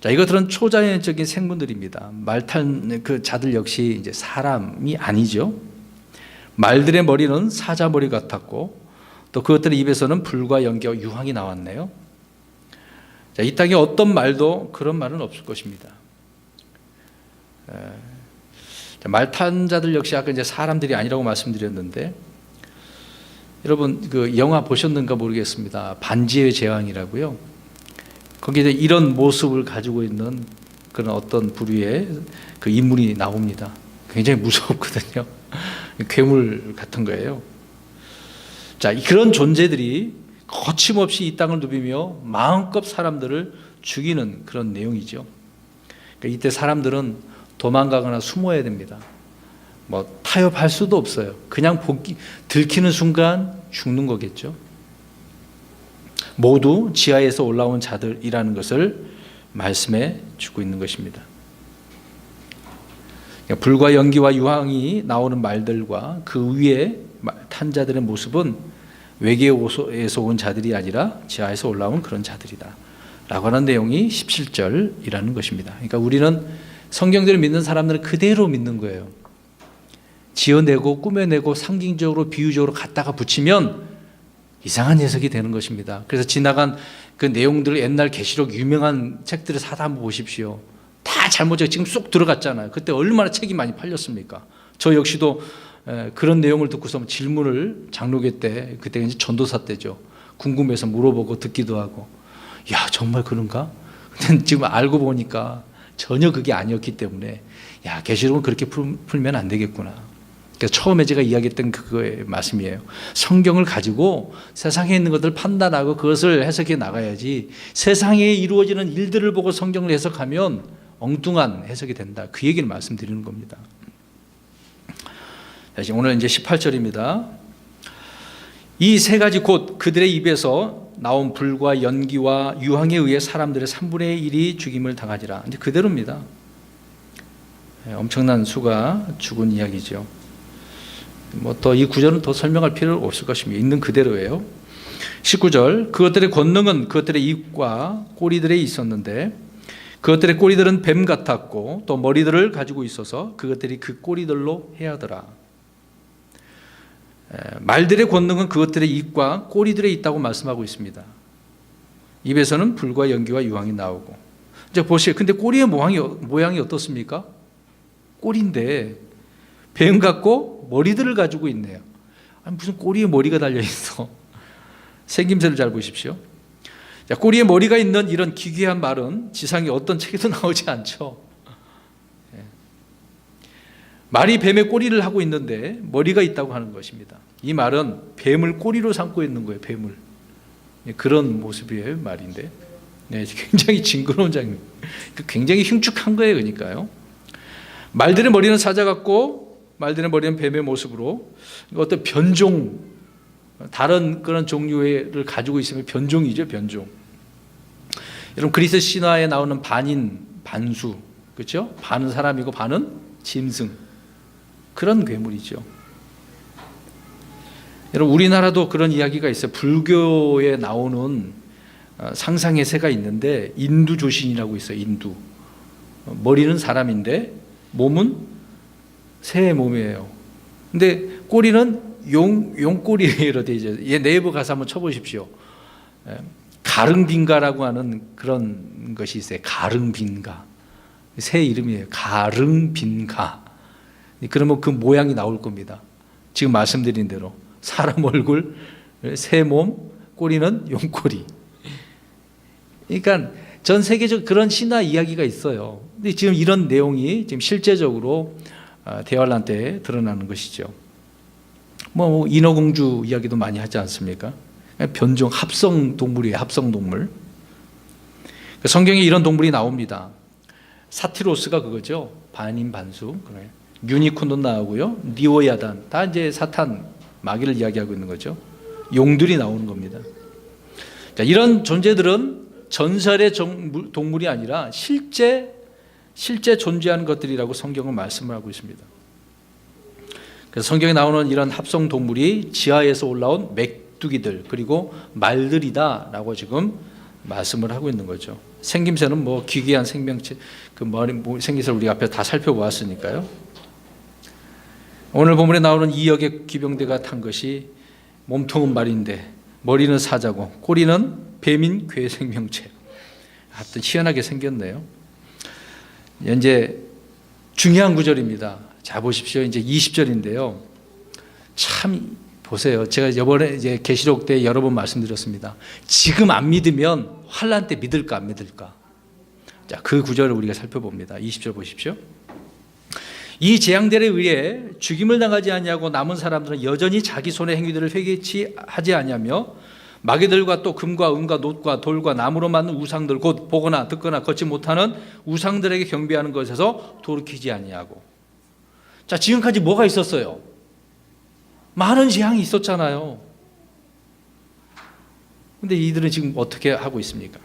자, 이것들은 초자연적인 생물들입니다. 말 탄 그 자들 역시 이제 사람이 아니죠. 말들의 머리는 사자 머리 같았고 또 그것들의 입에서는 불과 연기와 유황이 나왔네요. 자, 이 땅에 어떤 말도 그런 말은 없을 것입니다. 말 탄 자들 역시 아까 이제 사람들이 아니라고 말씀드렸는데 여러분 그 영화 보셨는가 모르겠습니다. 반지의 제왕이라고요. 거기에 이런 모습을 가지고 있는 그런 어떤 부류의 그 인물이 나옵니다. 굉장히 무섭거든요. 괴물 같은 거예요. 자, 그런 존재들이 거침없이 이 땅을 누비며 마음껏 사람들을 죽이는 그런 내용이죠. 그러니까 이때 사람들은 도망가거나 숨어야 됩니다. 타협할 수도 없어요. 그냥 들키는 순간 죽는 거겠죠. 모두 지하에서 올라온 자들이라는 것을 말씀해 주고 있는 것입니다. 불과 연기와 유황이 나오는 말들과 그 위에 탄 자들의 모습은 외계에서 온 자들이 아니라 지하에서 올라온 그런 자들이다 라고 하는 내용이 17절이라는 것입니다. 그러니까 우리는 성경들을 믿는 사람들은 그대로 믿는 거예요. 지어내고 꾸며내고 상징적으로 비유적으로 갖다가 붙이면 이상한 해석이 되는 것입니다. 그래서 지나간 그 내용들을 옛날 계시록 유명한 책들을 사다 한번 보십시오. 다 잘못되어 지금 쏙 들어갔잖아요. 그때 얼마나 책이 많이 팔렸습니까? 저 역시도 그런 내용을 듣고서 질문을 장로교 때, 그때 이제 전도사 때죠. 궁금해서 물어보고 듣기도 하고, 야 정말 그런가? 근데 지금 알고 보니까 전혀 그게 아니었기 때문에 야 계시록은 그렇게 풀면 안 되겠구나. 그래서 처음에 제가 이야기했던 그거의 말씀이에요. 성경을 가지고 세상에 있는 것들을 판단하고 그것을 해석해 나가야지, 세상에 이루어지는 일들을 보고 성경을 해석하면 엉뚱한 해석이 된다. 그 얘기를 말씀드리는 겁니다. 다시 오늘 이제 18절입니다. 이 세 가지 곧 그들의 입에서 나온 불과 연기와 유황에 의해 사람들의 3분의 1이 죽임을 당하지라. 이제 그대로입니다. 엄청난 수가 죽은 이야기죠. 뭐 더 이 구절은 더 설명할 필요 없을 것입니다. 있는 그대로예요. 19절 그것들의 권능은 그것들의 입과 꼬리들에 있었는데 그것들의 꼬리들은 뱀 같았고 또 머리들을 가지고 있어서 그것들이 그 꼬리들로 해하더라. 말들의 권능은 그것들의 입과 꼬리들에 있다고 말씀하고 있습니다. 입에서는 불과 연기와 유황이 나오고. 이제 보세요. 근데 꼬리의 모양이 어떻습니까? 꼬리인데 뱀 같고 머리들을 가지고 있네요. 아니, 무슨 꼬리에 머리가 달려 있어? 생김새를 잘 보십시오. 자, 꼬리에 머리가 있는 이런 기괴한 말은 지상의 어떤 책에도 나오지 않죠. 말이 뱀의 꼬리를 하고 있는데 머리가 있다고 하는 것입니다. 이 말은 뱀을 꼬리로 삼고 있는 거예요. 뱀을. 그런 모습이에요. 말인데 굉장히 징그러운 장면. 굉장히 흉측한 거예요. 그러니까요. 말들의 머리는 사자 같고 말들의 머리는 뱀의 모습으로 어떤 변종, 다른 그런 종류를 가지고 있으면 변종이죠. 변종. 여러분 그리스 신화에 나오는 반인, 반수, 그렇죠? 반은 사람이고 반은 짐승, 그런 괴물이죠. 여러분 우리나라도 그런 이야기가 있어요. 불교에 나오는 상상의 새가 있는데 인두조신이라고 있어요. 인두. 머리는 사람인데 몸은 새의 몸이에요. 근데 꼬리는 용꼬리로 되어 있어요. 얘 네이버 가서 한번 쳐보십시오. 가릉빈가라고 하는 그런 것이 있어요. 가릉빈가. 새 이름이에요. 가릉빈가. 그러면 그 모양이 나올 겁니다. 지금 말씀드린 대로 사람 얼굴, 새 몸, 꼬리는 용꼬리. 그러니까 전 세계적 그런 신화 이야기가 있어요. 근데 지금 이런 내용이 지금 실제적으로 대환란 때 드러나는 것이죠. 뭐 인어공주 이야기도 많이 하지 않습니까? 변종, 합성 동물이에요. 합성 동물. 성경에 이런 동물이 나옵니다. 사티로스가 그거죠. 반인 반수. 그래. 유니콘도 나오고요. 니오야단, 다 이제 사탄, 마귀를 이야기하고 있는 거죠. 용들이 나오는 겁니다. 자, 이런 존재들은 전설의 동물이 아니라 실제 존재하는 것들이라고 성경은 말씀을 하고 있습니다. 그래서 성경에 나오는 이런 합성 동물이 지하에서 올라온 메뚜기들 그리고 말들이다라고 지금 말씀을 하고 있는 거죠. 생김새는 뭐 기괴한 생명체, 그 머리 생김새를 우리 앞에 다 살펴보았으니까요. 오늘 본문에 나오는 2역의 기병대가 탄 것이 몸통은 말인데 머리는 사자고 꼬리는 뱀인 괴 생명체. 하여튼 희한하게 생겼네요. 이제 중요한 구절입니다. 자 보십시오. 이제 20절인데요. 참 보세요. 제가 이번에 이제 계시록 때 여러 번 말씀드렸습니다. 지금 안 믿으면 환난 때 믿을까 안 믿을까? 자, 그 구절을 우리가 살펴봅니다. 20절 보십시오. 이 재앙들에 의해 죽임을 당하지 아니하고 남은 사람들은 여전히 자기 손의 행위들을 회개치 하지 아니하며 마귀들과 또 금과 은과 놋과 돌과 나무로 만든 우상들 곧 보거나 듣거나 걷지 못하는 우상들에게 경배하는 것에서 돌이키지 아니하고. 자, 지금까지 뭐가 있었어요? 많은 재앙이 있었잖아요. 근데 이들은 지금 어떻게 하고 있습니까?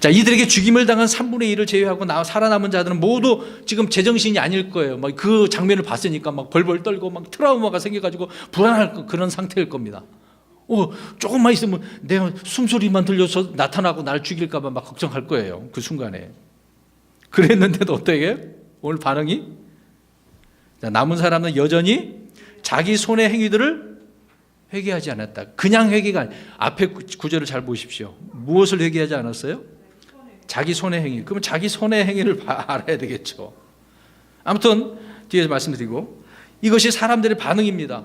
자, 이들에게 죽임을 당한 3분의 1을 제외하고 살아남은 자들은 모두 지금 제정신이 아닐 거예요. 막 그 장면을 봤으니까 막 벌벌 떨고 막 트라우마가 생겨가지고 불안할 그런 상태일 겁니다. 조금만 있으면 내가 숨소리만 들려서 나타나고 날 죽일까봐 막 걱정할 거예요. 그 순간에. 그랬는데도 어떻게? 오늘 반응이? 자, 남은 사람은 여전히 자기 손의 행위들을 회개하지 않았다. 그냥 회개가 아니라 앞에 구절을 잘 보십시오. 무엇을 회개하지 않았어요? 자기 손의 행위. 그러면 자기 손의 행위를 알아야 되겠죠. 아무튼 뒤에서 말씀드리고 이것이 사람들의 반응입니다.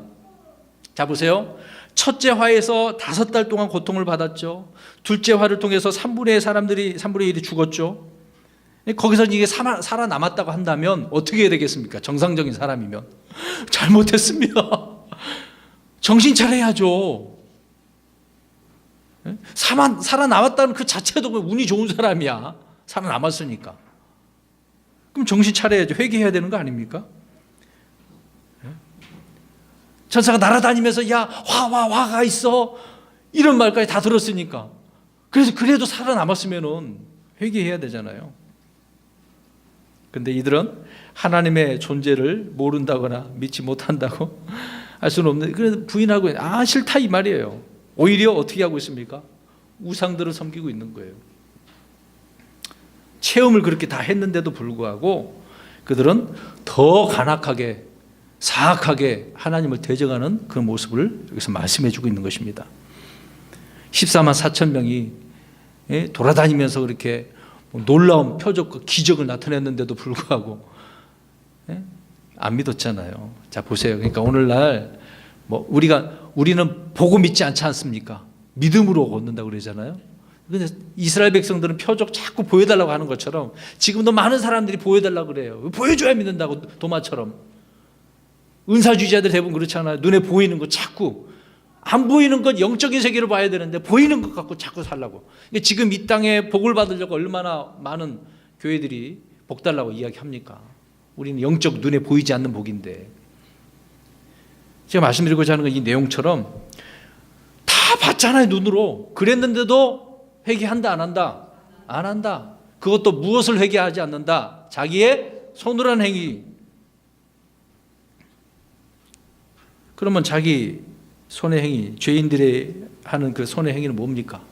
자 보세요. 첫째 화에서 5달 동안 고통을 받았죠. 둘째 화를 통해서 3분의 1이 죽었죠. 거기서 이게 살아남았다고 한다면 어떻게 해야 되겠습니까? 정상적인 사람이면 잘못했습니다. 정신 차려야죠. 살아남았다는 그 자체도 운이 좋은 사람이야. 살아남았으니까. 그럼 정신 차려야죠. 회개해야 되는 거 아닙니까? 천사가 날아다니면서 야, 화가 있어. 이런 말까지 다 들었으니까. 그래도 살아남았으면은 회개해야 되잖아요. 근데 이들은 하나님의 존재를 모른다거나 믿지 못한다고 할 수는 없는데, 그래서 부인하고 싫다 이 말이에요. 오히려 어떻게 하고 있습니까? 우상들을 섬기고 있는 거예요. 체험을 그렇게 다 했는데도 불구하고 그들은 더 간악하게 사악하게 하나님을 대적하는 그 모습을 여기서 말씀해 주고 있는 것입니다. 14만 4천 명이 돌아다니면서 그렇게 놀라운 표적과 기적을 나타냈는데도 불구하고 안 믿었잖아요. 자, 보세요. 그러니까 오늘날 우리는 보고 믿지 않지 않습니까? 믿음으로 얻는다고 그러잖아요. 근데 이스라엘 백성들은 표적 자꾸 보여달라고 하는 것처럼 지금도 많은 사람들이 보여달라고 그래요. 보여줘야 믿는다고, 도마처럼. 은사주의자들 대부분 그렇잖아요. 눈에 보이는 거 자꾸, 안 보이는 건 영적인 세계로 봐야 되는데 보이는 것 갖고 자꾸 살라고. 지금 이 땅에 복을 받으려고 얼마나 많은 교회들이 복 달라고 이야기합니까? 우리는 영적 눈에 보이지 않는 복인데. 제가 말씀드리고자 하는 건 이 내용처럼 다 봤잖아요, 눈으로. 그랬는데도 회개한다 안 한다? 안 한다. 그것도 무엇을 회개하지 않는다? 자기의 손으로 한 행위. 그러면 자기 손의 행위, 죄인들이 하는 그 손의 행위는 뭡니까?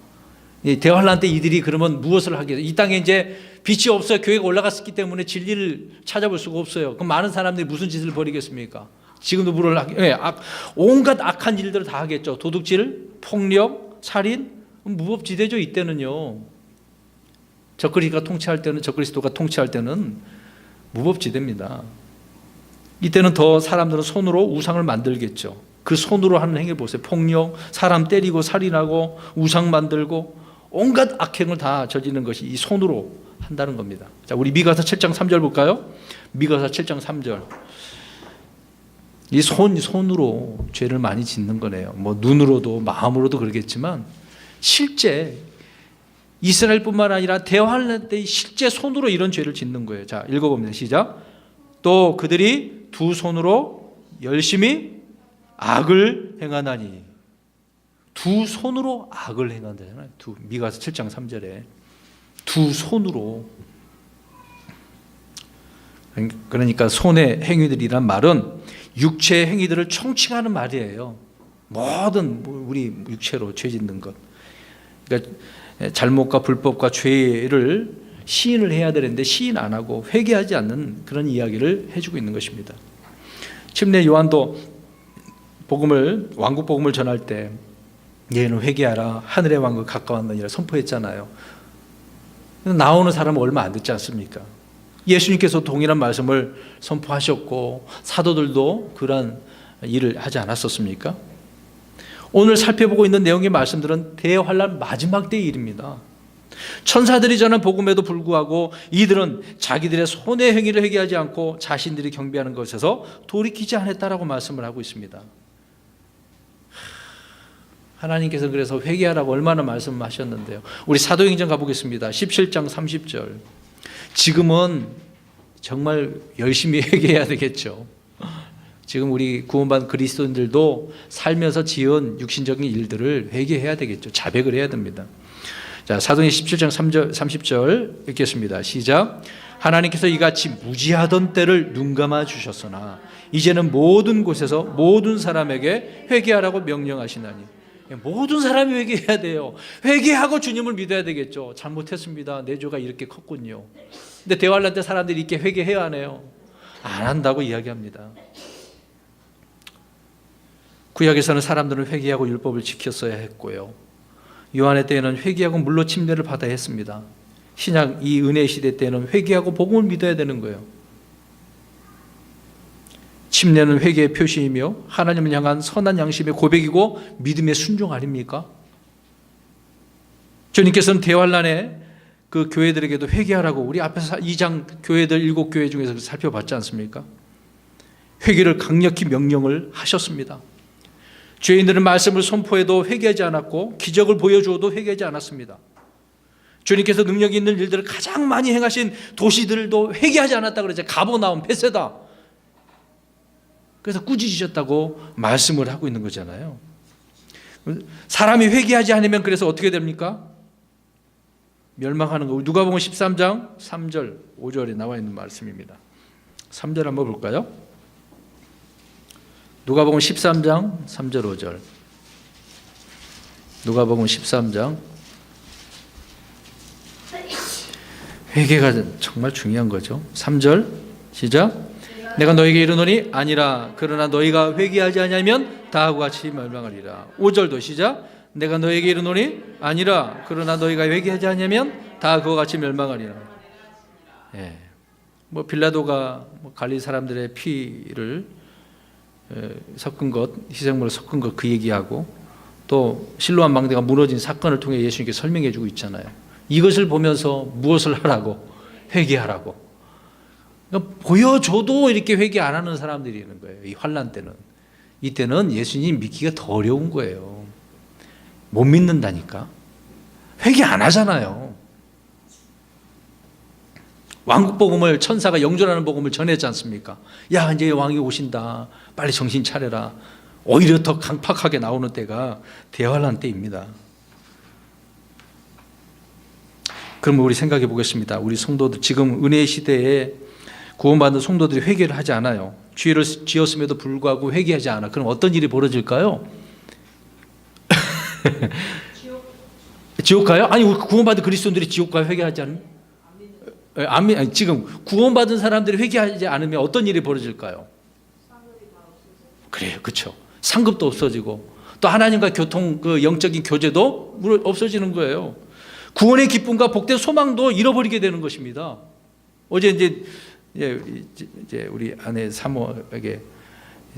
대환란 때 이들이 그러면 무엇을 하겠어요? 이 땅에 이제 빛이 없어요. 교회가 올라갔기 때문에 진리를 찾아볼 수가 없어요. 그럼 많은 사람들이 무슨 짓을 벌이겠습니까? 지금도 온갖 악한 일들을 다 하겠죠. 도둑질, 폭력, 살인, 무법지대죠. 이때는요. 적그리스도가 통치할 때는 무법지대입니다. 이때는 더 사람들은 손으로 우상을 만들겠죠. 그 손으로 하는 행위 보세요. 폭력, 사람 때리고 살인하고 우상 만들고 온갖 악행을 다 저지르는 것이 이 손으로 한다는 겁니다. 자, 우리 미가서 7장 3절 볼까요? 미가서 7장 3절. 이 손으로 죄를 많이 짓는 거네요. 눈으로도 마음으로도 그러겠지만 실제 이스라엘뿐만 아니라 대환란 때 실제 손으로 이런 죄를 짓는 거예요. 자, 읽어봅니다. 시작. 또 그들이 두 손으로 열심히 악을 행하나니. 두 손으로 악을 행한다잖아요. 미가서 7장 3절에 두 손으로. 그러니까 손의 행위들이란 말은 육체의 행위들을 총칭하는 말이에요. 모든 우리 육체로 죄 짓는 것. 그러니까 잘못과 불법과 죄를 시인을 해야 되는데 시인 안 하고 회개하지 않는 그런 이야기를 해주고 있는 것입니다. 침례 요한도 왕국 복음을 전할 때 얘는 회개하라, 하늘의 왕국 가까웠느니라 선포했잖아요. 나오는 사람은 얼마 안 듣지 않습니까? 예수님께서 동일한 말씀을 선포하셨고 사도들도 그런 일을 하지 않았었습니까? 오늘 살펴보고 있는 내용의 말씀들은 대환란 마지막 때의 일입니다. 천사들이 전한 복음에도 불구하고 이들은 자기들의 손의 행위를 회개하지 않고 자신들이 경배하는 것에서 돌이키지 않았다라고 말씀을 하고 있습니다. 하나님께서 그래서 회개하라고 얼마나 말씀하셨는데요. 우리 사도행전 가보겠습니다. 17장 30절. 지금은 정말 열심히 회개해야 되겠죠. 지금 우리 구원받은 그리스도인들도 살면서 지은 육신적인 일들을 회개해야 되겠죠. 자백을 해야 됩니다. 자, 사도행전 17장 30절 읽겠습니다. 시작. 하나님께서 이같이 무지하던 때를 눈감아 주셨으나 이제는 모든 곳에서 모든 사람에게 회개하라고 명령하시나니. 모든 사람이 회개해야 돼요. 회개하고 주님을 믿어야 되겠죠. 잘못했습니다. 내 죄가 이렇게 컸군요. 근데 대환란 때 사람들이 이렇게 회개해야 하네요. 안 한다고 이야기합니다. 구약에서는 사람들은 회개하고 율법을 지켰어야 했고요. 요한의 때에는 회개하고 물로 침례를 받아야 했습니다. 신약 이 은혜의 시대 때는 회개하고 복음을 믿어야 되는 거예요. 침례는 회개의 표시이며 하나님을 향한 선한 양심의 고백이고 믿음의 순종 아닙니까? 주님께서는 대환란에 그 교회들에게도 회개하라고 우리 앞에서 2장 교회들 7교회 중에서 살펴봤지 않습니까? 회개를 강력히 명령을 하셨습니다. 죄인들은 말씀을 선포해도 회개하지 않았고 기적을 보여주어도 회개하지 않았습니다. 주님께서 능력이 있는 일들을 가장 많이 행하신 도시들도 회개하지 않았다 그러죠. 가버나움, 베세다. 그래서 꾸짖으셨다고 말씀을 하고 있는 거잖아요. 사람이 회개하지 않으면 그래서 어떻게 됩니까? 멸망하는 거. 누가복음 13장 3절 5절에 나와 있는 말씀입니다. 3절 한번 볼까요? 누가복음 13장 3절 5절. 누가복음 13장. 회개가 정말 중요한 거죠. 3절 시작. 내가 너에게 이르노니 아니라 그러나 너희가 회개하지 아니하면 다하고 같이 멸망하리라. 5절도 시작. 내가 너에게 이르노니 아니라 그러나 너희가 회개하지 아니하면 다 그와 같이 멸망하리라. 예. 뭐 빌라도가 갈릴 사람들의 피를 섞은 것, 희생물을 섞은 것 그 얘기하고 또 실로암 망대가 무너진 사건을 통해 예수님께 설명해 주고 있잖아요. 이것을 보면서 무엇을 하라고? 회개하라고. 그러니까 보여줘도 이렇게 회개 안 하는 사람들이 있는 거예요. 이 환난 때는. 이때는 예수님 믿기가 더 어려운 거예요. 못 믿는다니까. 회개 안 하잖아요. 왕국 복음을 천사가 영존하는 복음을 전했지 않습니까? 야, 이제 왕이 오신다. 빨리 정신 차려라. 오히려 더 강팍하게 나오는 때가 대환란 때입니다. 그럼 우리 생각해 보겠습니다. 우리 성도들 지금 은혜의 시대에 구원받은 성도들이 회개를 하지 않아요. 죄를 지었음에도 불구하고 회개하지 않아. 그럼 어떤 일이 벌어질까요? 지옥 가요? 아니 구원받은 그리스도인들이 지옥 가요? 회개하지 않으면? 아니, 지금 구원받은 사람들이 회개하지 않으면 어떤 일이 벌어질까요? 그래요, 그렇죠. 상급도 없어지고 또 하나님과 교통 그 영적인 교제도 없어지는 거예요. 구원의 기쁨과 복된 소망도 잃어버리게 되는 것입니다. 어제 이제 우리 아내 사모에게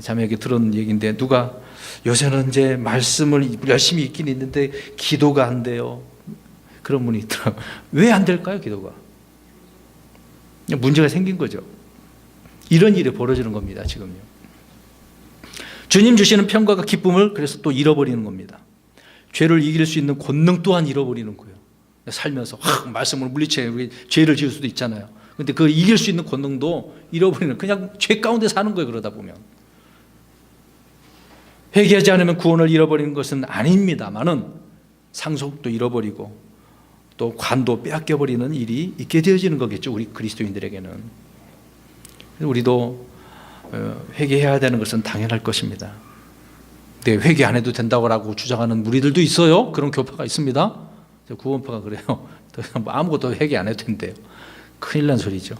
자매에게 들은 얘기인데 누가 요새는 이제 말씀을 열심히 읽긴 있는데 기도가 안 돼요. 그런 분이 있더라고요. 왜 안 될까요, 기도가? 문제가 생긴 거죠. 이런 일이 벌어지는 겁니다, 지금요. 주님 주시는 평강과 기쁨을 그래서 또 잃어버리는 겁니다. 죄를 이길 수 있는 권능 또한 잃어버리는 거예요. 살면서 말씀을 물리쳐 죄를 지을 수도 있잖아요. 근데 그 이길 수 있는 권능도 잃어버리는, 그냥 죄 가운데 사는 거예요, 그러다 보면. 회개하지 않으면 구원을 잃어버리는 것은 아닙니다만은 상속도 잃어버리고 또 관도 빼앗겨버리는 일이 있게 되어지는 거겠죠, 우리 그리스도인들에게는. 우리도 회개해야 되는 것은 당연할 것입니다. 근데 회개 안 해도 된다고 주장하는 무리들도 있어요. 그런 교파가 있습니다. 구원파가 그래요. 아무것도 회개 안 해도 된대요. 큰일 난 소리죠.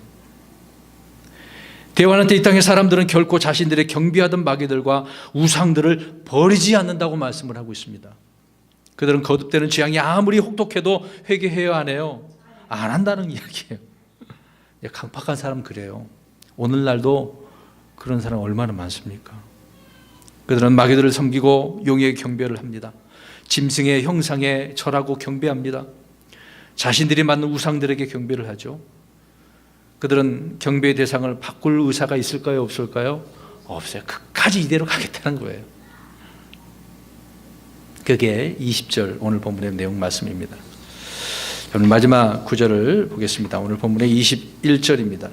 대환란 때 이 땅의 사람들은 결코 자신들의 경비하던 마귀들과 우상들을 버리지 않는다고 말씀을 하고 있습니다. 그들은 거듭되는 재앙이 아무리 혹독해도 회개해야 하네요. 안 한다는 이야기예요. 강팍한 사람 그래요. 오늘날도 그런 사람 얼마나 많습니까? 그들은 마귀들을 섬기고 용의 경배를 합니다. 짐승의 형상에 절하고 경배합니다. 자신들이 만든 우상들에게 경배를 하죠. 그들은 경배의 대상을 바꿀 의사가 있을까요, 없을까요? 없어요. 끝까지 이대로 가겠다는 거예요. 그게 20절 오늘 본문의 내용 말씀입니다. 오늘 마지막 구절을 보겠습니다. 오늘 본문의 21절입니다.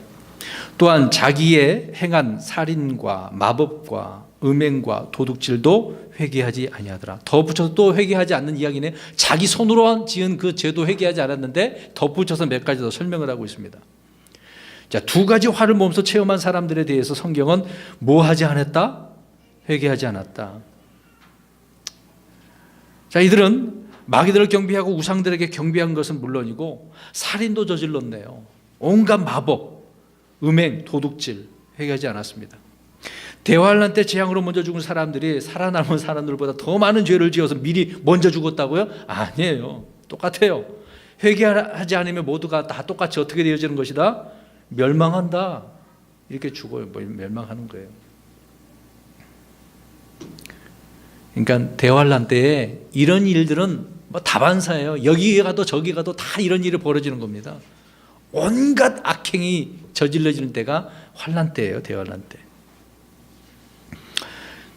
또한 자기의 행한 살인과 마법과 음행과 도둑질도 회개하지 아니하더라. 덧붙여서 또 회개하지 않는 이야기네. 자기 손으로 지은 그 죄도 회개하지 않았는데 덧붙여서 몇 가지 더 설명을 하고 있습니다. 자, 두 가지 화를 몸소 체험한 사람들에 대해서 성경은 뭐 하지 않았다? 회개하지 않았다. 자, 이들은 마귀들을 경배하고 우상들에게 경배한 것은 물론이고 살인도 저질렀네요. 온갖 마법, 음행, 도둑질 회개하지 않았습니다. 대환란 때 재앙으로 먼저 죽은 사람들이 살아남은 사람들보다 더 많은 죄를 지어서 미리 먼저 죽었다고요? 아니에요. 똑같아요. 회개하지 않으면 모두가 다 똑같이 어떻게 되어지는 것이다? 멸망한다. 이렇게 죽어요. 멸망하는 거예요. 그러니까 대환란 때에 이런 일들은 뭐 다반사예요. 여기 가도 저기 가도 다 이런 일이 벌어지는 겁니다. 온갖 악행이 저질러지는 때가 환난 때예요. 대환난 때.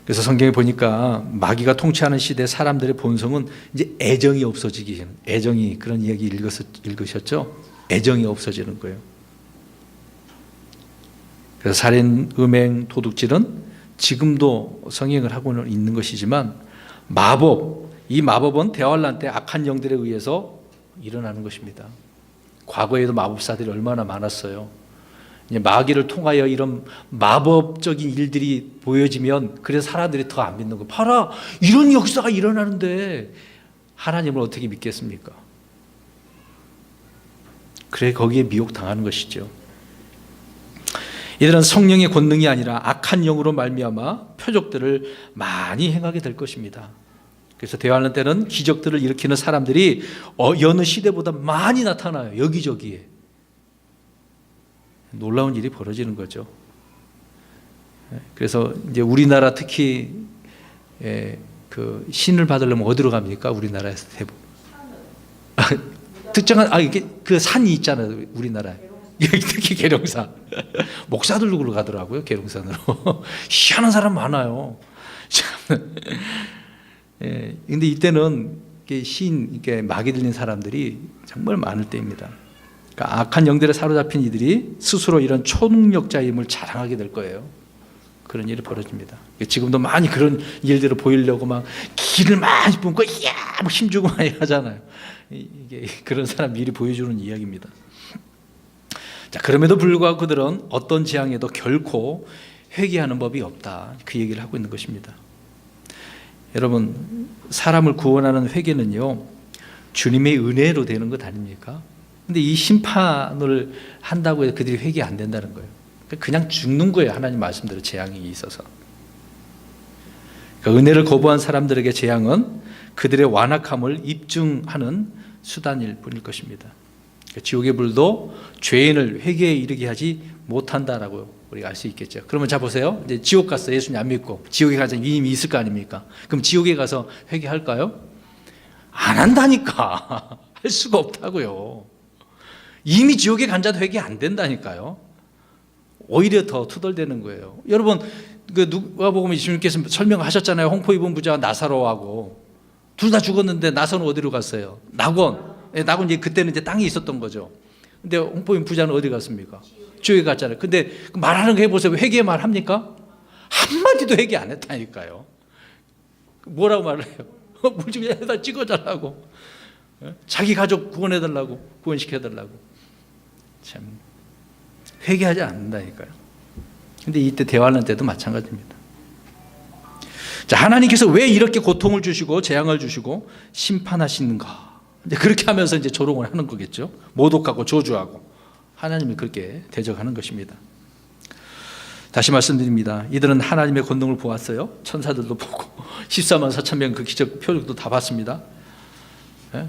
그래서 성경에 보니까 마귀가 통치하는 시대 사람들의 본성은 이제 애정이 없어지기, 애정이, 그런 이야기 읽으셨죠? 애정이 없어지는 거예요. 그래서 살인, 음행, 도둑질은 지금도 성행을 하고는 있는 것이지만 마법, 이 마법은 대환란 때 악한 영들에 의해서 일어나는 것입니다. 과거에도 마법사들이 얼마나 많았어요. 이제 마귀를 통하여 이런 마법적인 일들이 보여지면 그래서 사람들이 더 안 믿는 거예요. 봐라, 이런 역사가 일어나는데 하나님을 어떻게 믿겠습니까? 그래 거기에 미혹당하는 것이죠. 이들은 성령의 권능이 아니라 악한 영으로 말미암아 표적들을 많이 행하게 될 것입니다. 그래서 대환란 때는 기적들을 일으키는 사람들이 여느 시대보다 많이 나타나요. 여기저기에. 놀라운 일이 벌어지는 거죠. 그래서 이제 우리나라 특히 그 신을 받으려면 어디로 갑니까? 우리나라에서 대부분 특정한 이게 그 산이 있잖아요. 우리나라에 특히 계룡산 목사들도 그로 가더라고요. 계룡산으로 희한한 사람 많아요. 참. 근데 이때는 이게 마귀 들린 사람들이 정말 많을 때입니다. 그러니까 악한 영들에 사로잡힌 이들이 스스로 이런 초능력자임을 자랑하게 될 거예요. 그런 일이 벌어집니다. 지금도 많이 그런 일들을 보이려고 막 기를 많이 뿜고 이야 뭐 힘주고 많이 하잖아요. 이게 그런 사람 미리 보여주는 이야기입니다. 자, 그럼에도 불구하고 그들은 어떤 재앙에도 결코 회개하는 법이 없다. 그 얘기를 하고 있는 것입니다. 여러분, 사람을 구원하는 회개는요, 주님의 은혜로 되는 것 아닙니까? 근데 이 심판을 한다고 해서 그들이 회개 안 된다는 거예요. 그냥 죽는 거예요. 하나님 말씀대로 재앙이 있어서. 그러니까 은혜를 거부한 사람들에게 재앙은 그들의 완악함을 입증하는 수단일 뿐일 것입니다. 그러니까 지옥의 불도 죄인을 회개에 이르게 하지 못한다라고 우리가 알 수 있겠죠. 그러면 자 보세요. 이제 지옥 갔어. 예수님 안 믿고 지옥에 가서 이미 있을 거 아닙니까? 그럼 지옥에 가서 회개할까요? 안 한다니까. 할 수가 없다고요. 이미 지옥에 간 자도 회개 안 된다니까요. 오히려 더 투덜대는 거예요. 여러분, 그 누가복음 예수님께서 설명하셨잖아요. 홍포 입은 부자와 나사로하고 둘 다 죽었는데 나사로는 어디로 갔어요? 낙원. 낙원 이제 그때는 이제 땅이 있었던 거죠. 근데 홍포 입은 부자는 어디 갔습니까? 지옥에 갔잖아요. 근데 말하는 거 해보세요. 회개 말합니까? 한마디도 회개 안 했다니까요. 뭐라고 말을 해요? 물 좀 해다 찍어달라고. 자기 가족 구원해달라고, 구원시켜달라고. 참 회개하지 않는다니까요. 근데 이때 대환란 때도 마찬가지입니다. 자, 하나님께서 왜 이렇게 고통을 주시고 재앙을 주시고 심판하시는가? 이제 그렇게 하면서 이제 조롱을 하는 거겠죠. 모독하고 저주하고 하나님이 그렇게 대적하는 것입니다. 다시 말씀드립니다. 이들은 하나님의 권능을 보았어요. 천사들도 보고 14만 4천 명 그 기적 표적도 다 봤습니다. 예?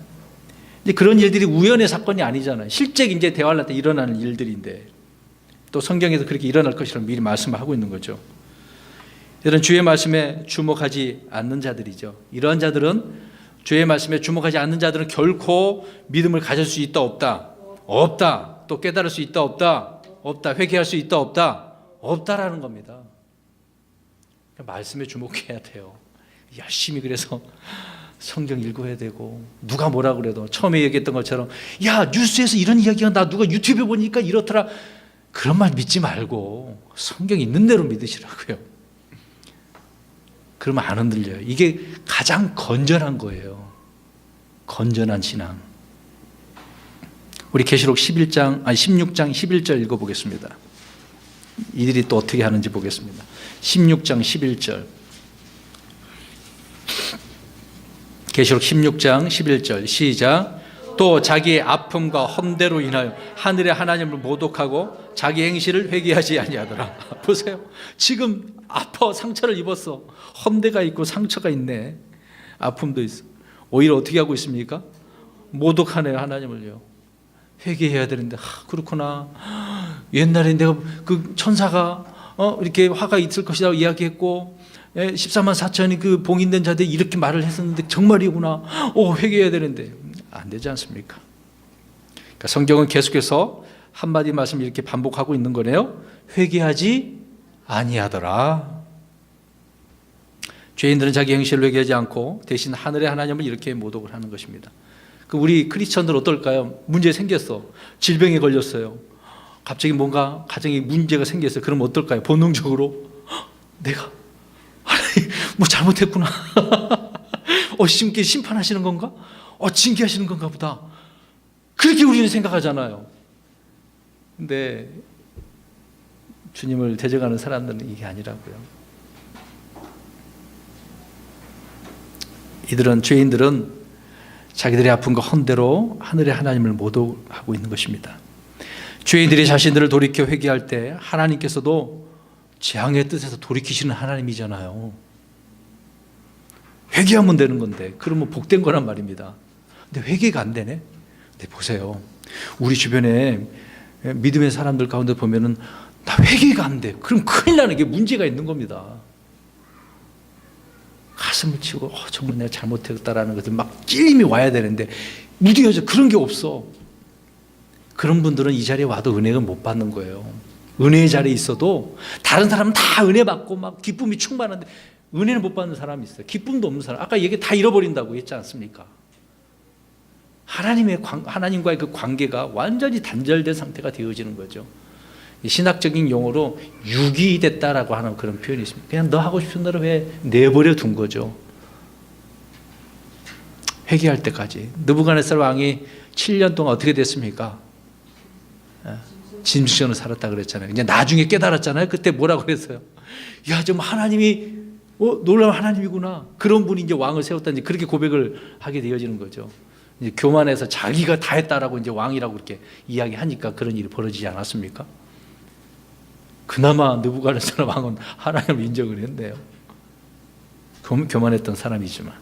이제 그런 일들이 우연의 사건이 아니잖아요. 실제 이제 대환란 때 일어나는 일들인데 또 성경에서 그렇게 일어날 것이라고 미리 말씀을 하고 있는 거죠. 이런 주의 말씀에 주목하지 않는 자들이죠. 이러한 자들은 주의 말씀에 주목하지 않는 자들은 결코 믿음을 가질 수 있다 없다. 없다. 또 깨달을 수 있다 없다. 없다. 회개할 수 있다 없다. 없다라는 겁니다. 말씀에 주목해야 돼요. 열심히 그래서 성경 읽어야 되고 누가 뭐라 그래도 처음에 얘기했던 것처럼 야 뉴스에서 이런 이야기가 나 누가 유튜브에 보니까 이렇더라. 그런 말 믿지 말고 성경 있는 대로 믿으시라고요. 그러면 안 흔들려요. 이게 가장 건전한 거예요. 건전한 신앙. 우리 계시록 16장 11절 읽어보겠습니다. 이들이 또 어떻게 하는지 보겠습니다. 16장 11절. 계시록 16장 11절 시작. 또 자기의 아픔과 험대로 인하여 하늘의 하나님을 모독하고 자기 행실을 회개하지 아니하더라. 보세요. 지금 아파 상처를 입었어. 험대가 있고 상처가 있네. 아픔도 있어. 오히려 어떻게 하고 있습니까? 모독하네요. 하나님을요. 회개해야 되는데 그렇구나. 옛날에 내가 그 천사가 이렇게 화가 있을 것이라고 이야기했고 14만 4천이 그 봉인된 자들이 이렇게 말을 했었는데 정말이구나. 회개해야 되는데 안 되지 않습니까? 그러니까 성경은 계속해서 한마디 말씀 이렇게 반복하고 있는 거네요. 회개하지 아니하더라. 죄인들은 자기 행실을 회개하지 않고 대신 하늘의 하나님을 이렇게 모독을 하는 것입니다. 우리 크리스천들 어떨까요? 문제 생겼어. 질병에 걸렸어요. 갑자기 뭔가 가정에 문제가 생겼어요. 그럼 어떨까요? 본능적으로 내가 뭐 잘못했구나. 심께 심판하시는 건가? 징계하시는 건가 보다. 그렇게 우리는 생각하잖아요. 근데 주님을 대적하는 사람들은 이게 아니라고요. 죄인들은 자기들의 아픈 거 헌대로 하늘의 하나님을 모독하고 있는 것입니다. 죄인들이 자신들을 돌이켜 회개할 때 하나님께서도 재앙의 뜻에서 돌이키시는 하나님이잖아요. 회개하면 되는 건데 그러면 복된 거란 말입니다. 근데 회개가 안 되네. 근데 보세요. 우리 주변에 믿음의 사람들 가운데 보면은 나 회개가 안 돼. 그럼 큰일 나는 게 문제가 있는 겁니다. 가슴을 치고 정말 내가 잘못했다라는 것을 막 찔림이 와야 되는데 무뎌져 그런 게 없어. 그런 분들은 이 자리에 와도 은혜를 못 받는 거예요. 은혜의 자리에 있어도 다른 사람은 다 은혜 받고 막 기쁨이 충만한데 은혜를 못 받는 사람이 있어요. 기쁨도 없는 사람. 아까 얘기 다 잃어버린다고 했지 않습니까? 하나님과의 그 관계가 완전히 단절된 상태가 되어지는 거죠. 신학적인 용어로 유기됐다라고 하는 그런 표현이 있습니다. 그냥 너 하고 싶은 대로 해 내버려 둔 거죠. 회개할 때까지. 느부갓네살 왕이 7년 동안 어떻게 됐습니까? 짐승처럼 살았다 그랬잖아요. 이제 나중에 깨달았잖아요. 그때 뭐라고 그랬어요? 야, 좀 하나님이 놀라운 하나님이구나. 그런 분이 이제 왕을 세웠다니 그렇게 고백을 하게 되어지는 거죠. 이제 교만해서 자기가 다 했다라고 이제 왕이라고 그렇게 이야기하니까 그런 일이 벌어지지 않았습니까? 그나마 느부갓네살 왕은 하나님을 인정을 했네요. 교만했던 사람이지만.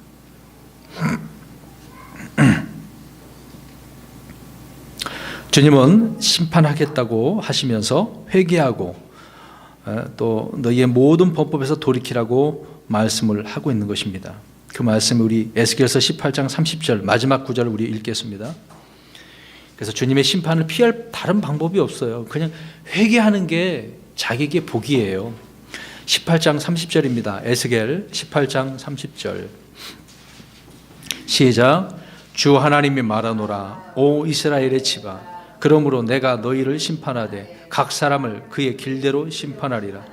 주님은 심판하겠다고 하시면서 회개하고 또 너희의 모든 범법에서 돌이키라고 말씀을 하고 있는 것입니다. 그 말씀이 우리 에스겔서 18장 30절 마지막 구절을 우리 읽겠습니다. 그래서 주님의 심판을 피할 다른 방법이 없어요. 그냥 회개하는 게 자기에게 복이에요. 18장 30절입니다. 에스겔 18장 30절 시작. 주 하나님이 말하노라. 오 이스라엘의 집아, 그러므로 내가 너희를 심판하되 각 사람을 그의 길대로 심판하리라.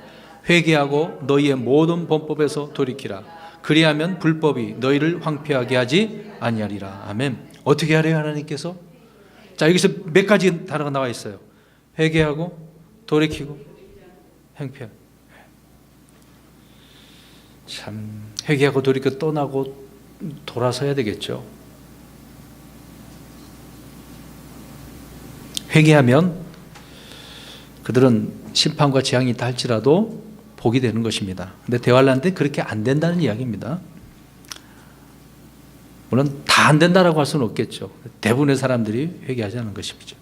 회개하고 너희의 모든 범법에서 돌이키라. 그리하면 불법이 너희를 황폐하게 하지 아니하리라. 아멘. 어떻게 하래요 하나님께서? 자, 여기서 몇 가지 단어가 나와 있어요. 회개하고 돌이키고 행패. 참 회개하고 돌이켜 떠나고 돌아서야 되겠죠. 회개하면 그들은 심판과 재앙이 있다 할지라도 복이 되는 것입니다. 근데 대환란때 그렇게 안 된다는 이야기입니다. 물론 다 안 된다라고 할 수는 없겠죠. 대부분의 사람들이 회개하지 않는 것이죠.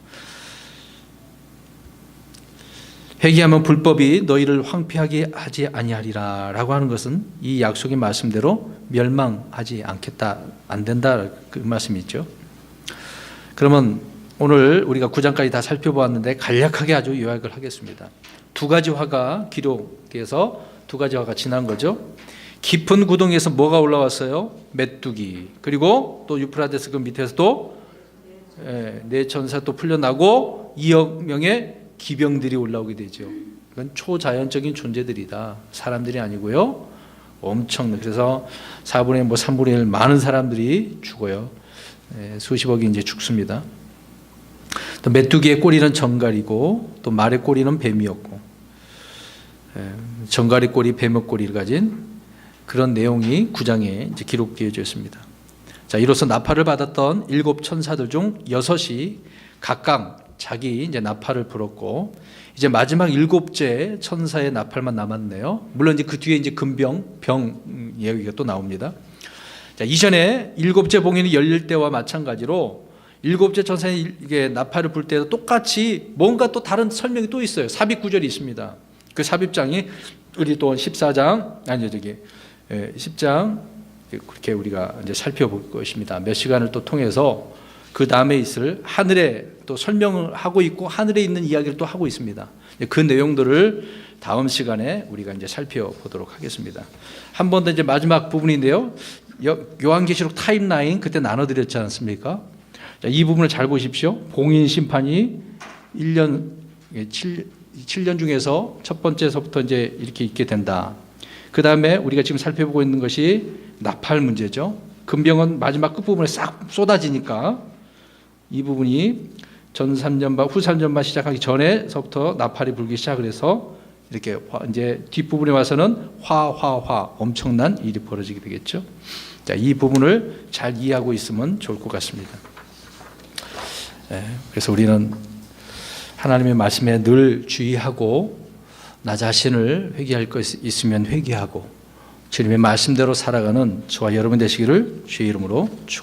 회개하면 불법이 너희를 황폐하게 하지 아니하리라 라고 하는 것은 이 약속의 말씀대로 멸망하지 않겠다, 안 된다 그 말씀이 있죠. 그러면 오늘 우리가 9장까지 다 살펴보았는데 간략하게 아주 요약을 하겠습니다. 두 가지 화가 기록돼서 두 가지 화가 지난 거죠. 깊은 구덩이에서 뭐가 올라왔어요? 메뚜기. 그리고 또 유프라데스 그 밑에서도 네 천사 또 풀려나고 2억 명의 기병들이 올라오게 되죠. 이건 초자연적인 존재들이다. 사람들이 아니고요. 엄청 그래서 4분의 3분의 1 많은 사람들이 죽어요. 수십억이 이제 죽습니다. 또 메뚜기의 꼬리는 정갈이고 또 말의 꼬리는 뱀이었고 정갈이 꼬리, 뱀의 꼬리를 가진 그런 내용이 9장에 이제 기록되어져 있습니다. 자, 이로써 나팔을 받았던 7 천사들 중 6이 각각 자기 이제 나팔을 불었고 이제 마지막 7째 천사의 나팔만 남았네요. 물론 이제 그 뒤에 이제 금병, 병 얘기가 또 나옵니다. 자, 이전에 7째 봉인이 열릴 때와 마찬가지로 7째 천사의 이게 나팔을 불 때도 똑같이 뭔가 또 다른 설명이 또 있어요. 삽입 구절이 있습니다. 그 삽입장이 우리 또 14장 아니요 저기 10장 그렇게 우리가 이제 살펴볼 것입니다. 몇 시간을 또 통해서 그 다음에 있을 하늘에 또 설명을 하고 있고 하늘에 있는 이야기를 또 하고 있습니다. 그 내용들을 다음 시간에 우리가 이제 살펴보도록 하겠습니다. 한 번 더 이제 마지막 부분인데요. 요한계시록 타임라인 그때 나눠드렸지 않습니까? 자, 이 부분을 잘 보십시오. 봉인 심판이 7년 중에서 첫 번째서부터 이제 이렇게 있게 된다. 그 다음에 우리가 지금 살펴보고 있는 것이 나팔 문제죠. 금병은 마지막 끝부분에 싹 쏟아지니까 이 부분이 전 3년반, 후 3년반 시작하기 전에서부터 나팔이 불기 시작을 해서 이렇게 이제 뒷부분에 와서는 화 엄청난 일이 벌어지게 되겠죠. 자, 이 부분을 잘 이해하고 있으면 좋을 것 같습니다. 그래서 우리는 하나님의 말씀에 늘 주의하고 나 자신을 회개할 것 있으면 회개하고 주님의 말씀대로 살아가는 저와 여러분 되시기를 주의 이름으로 축원합니다.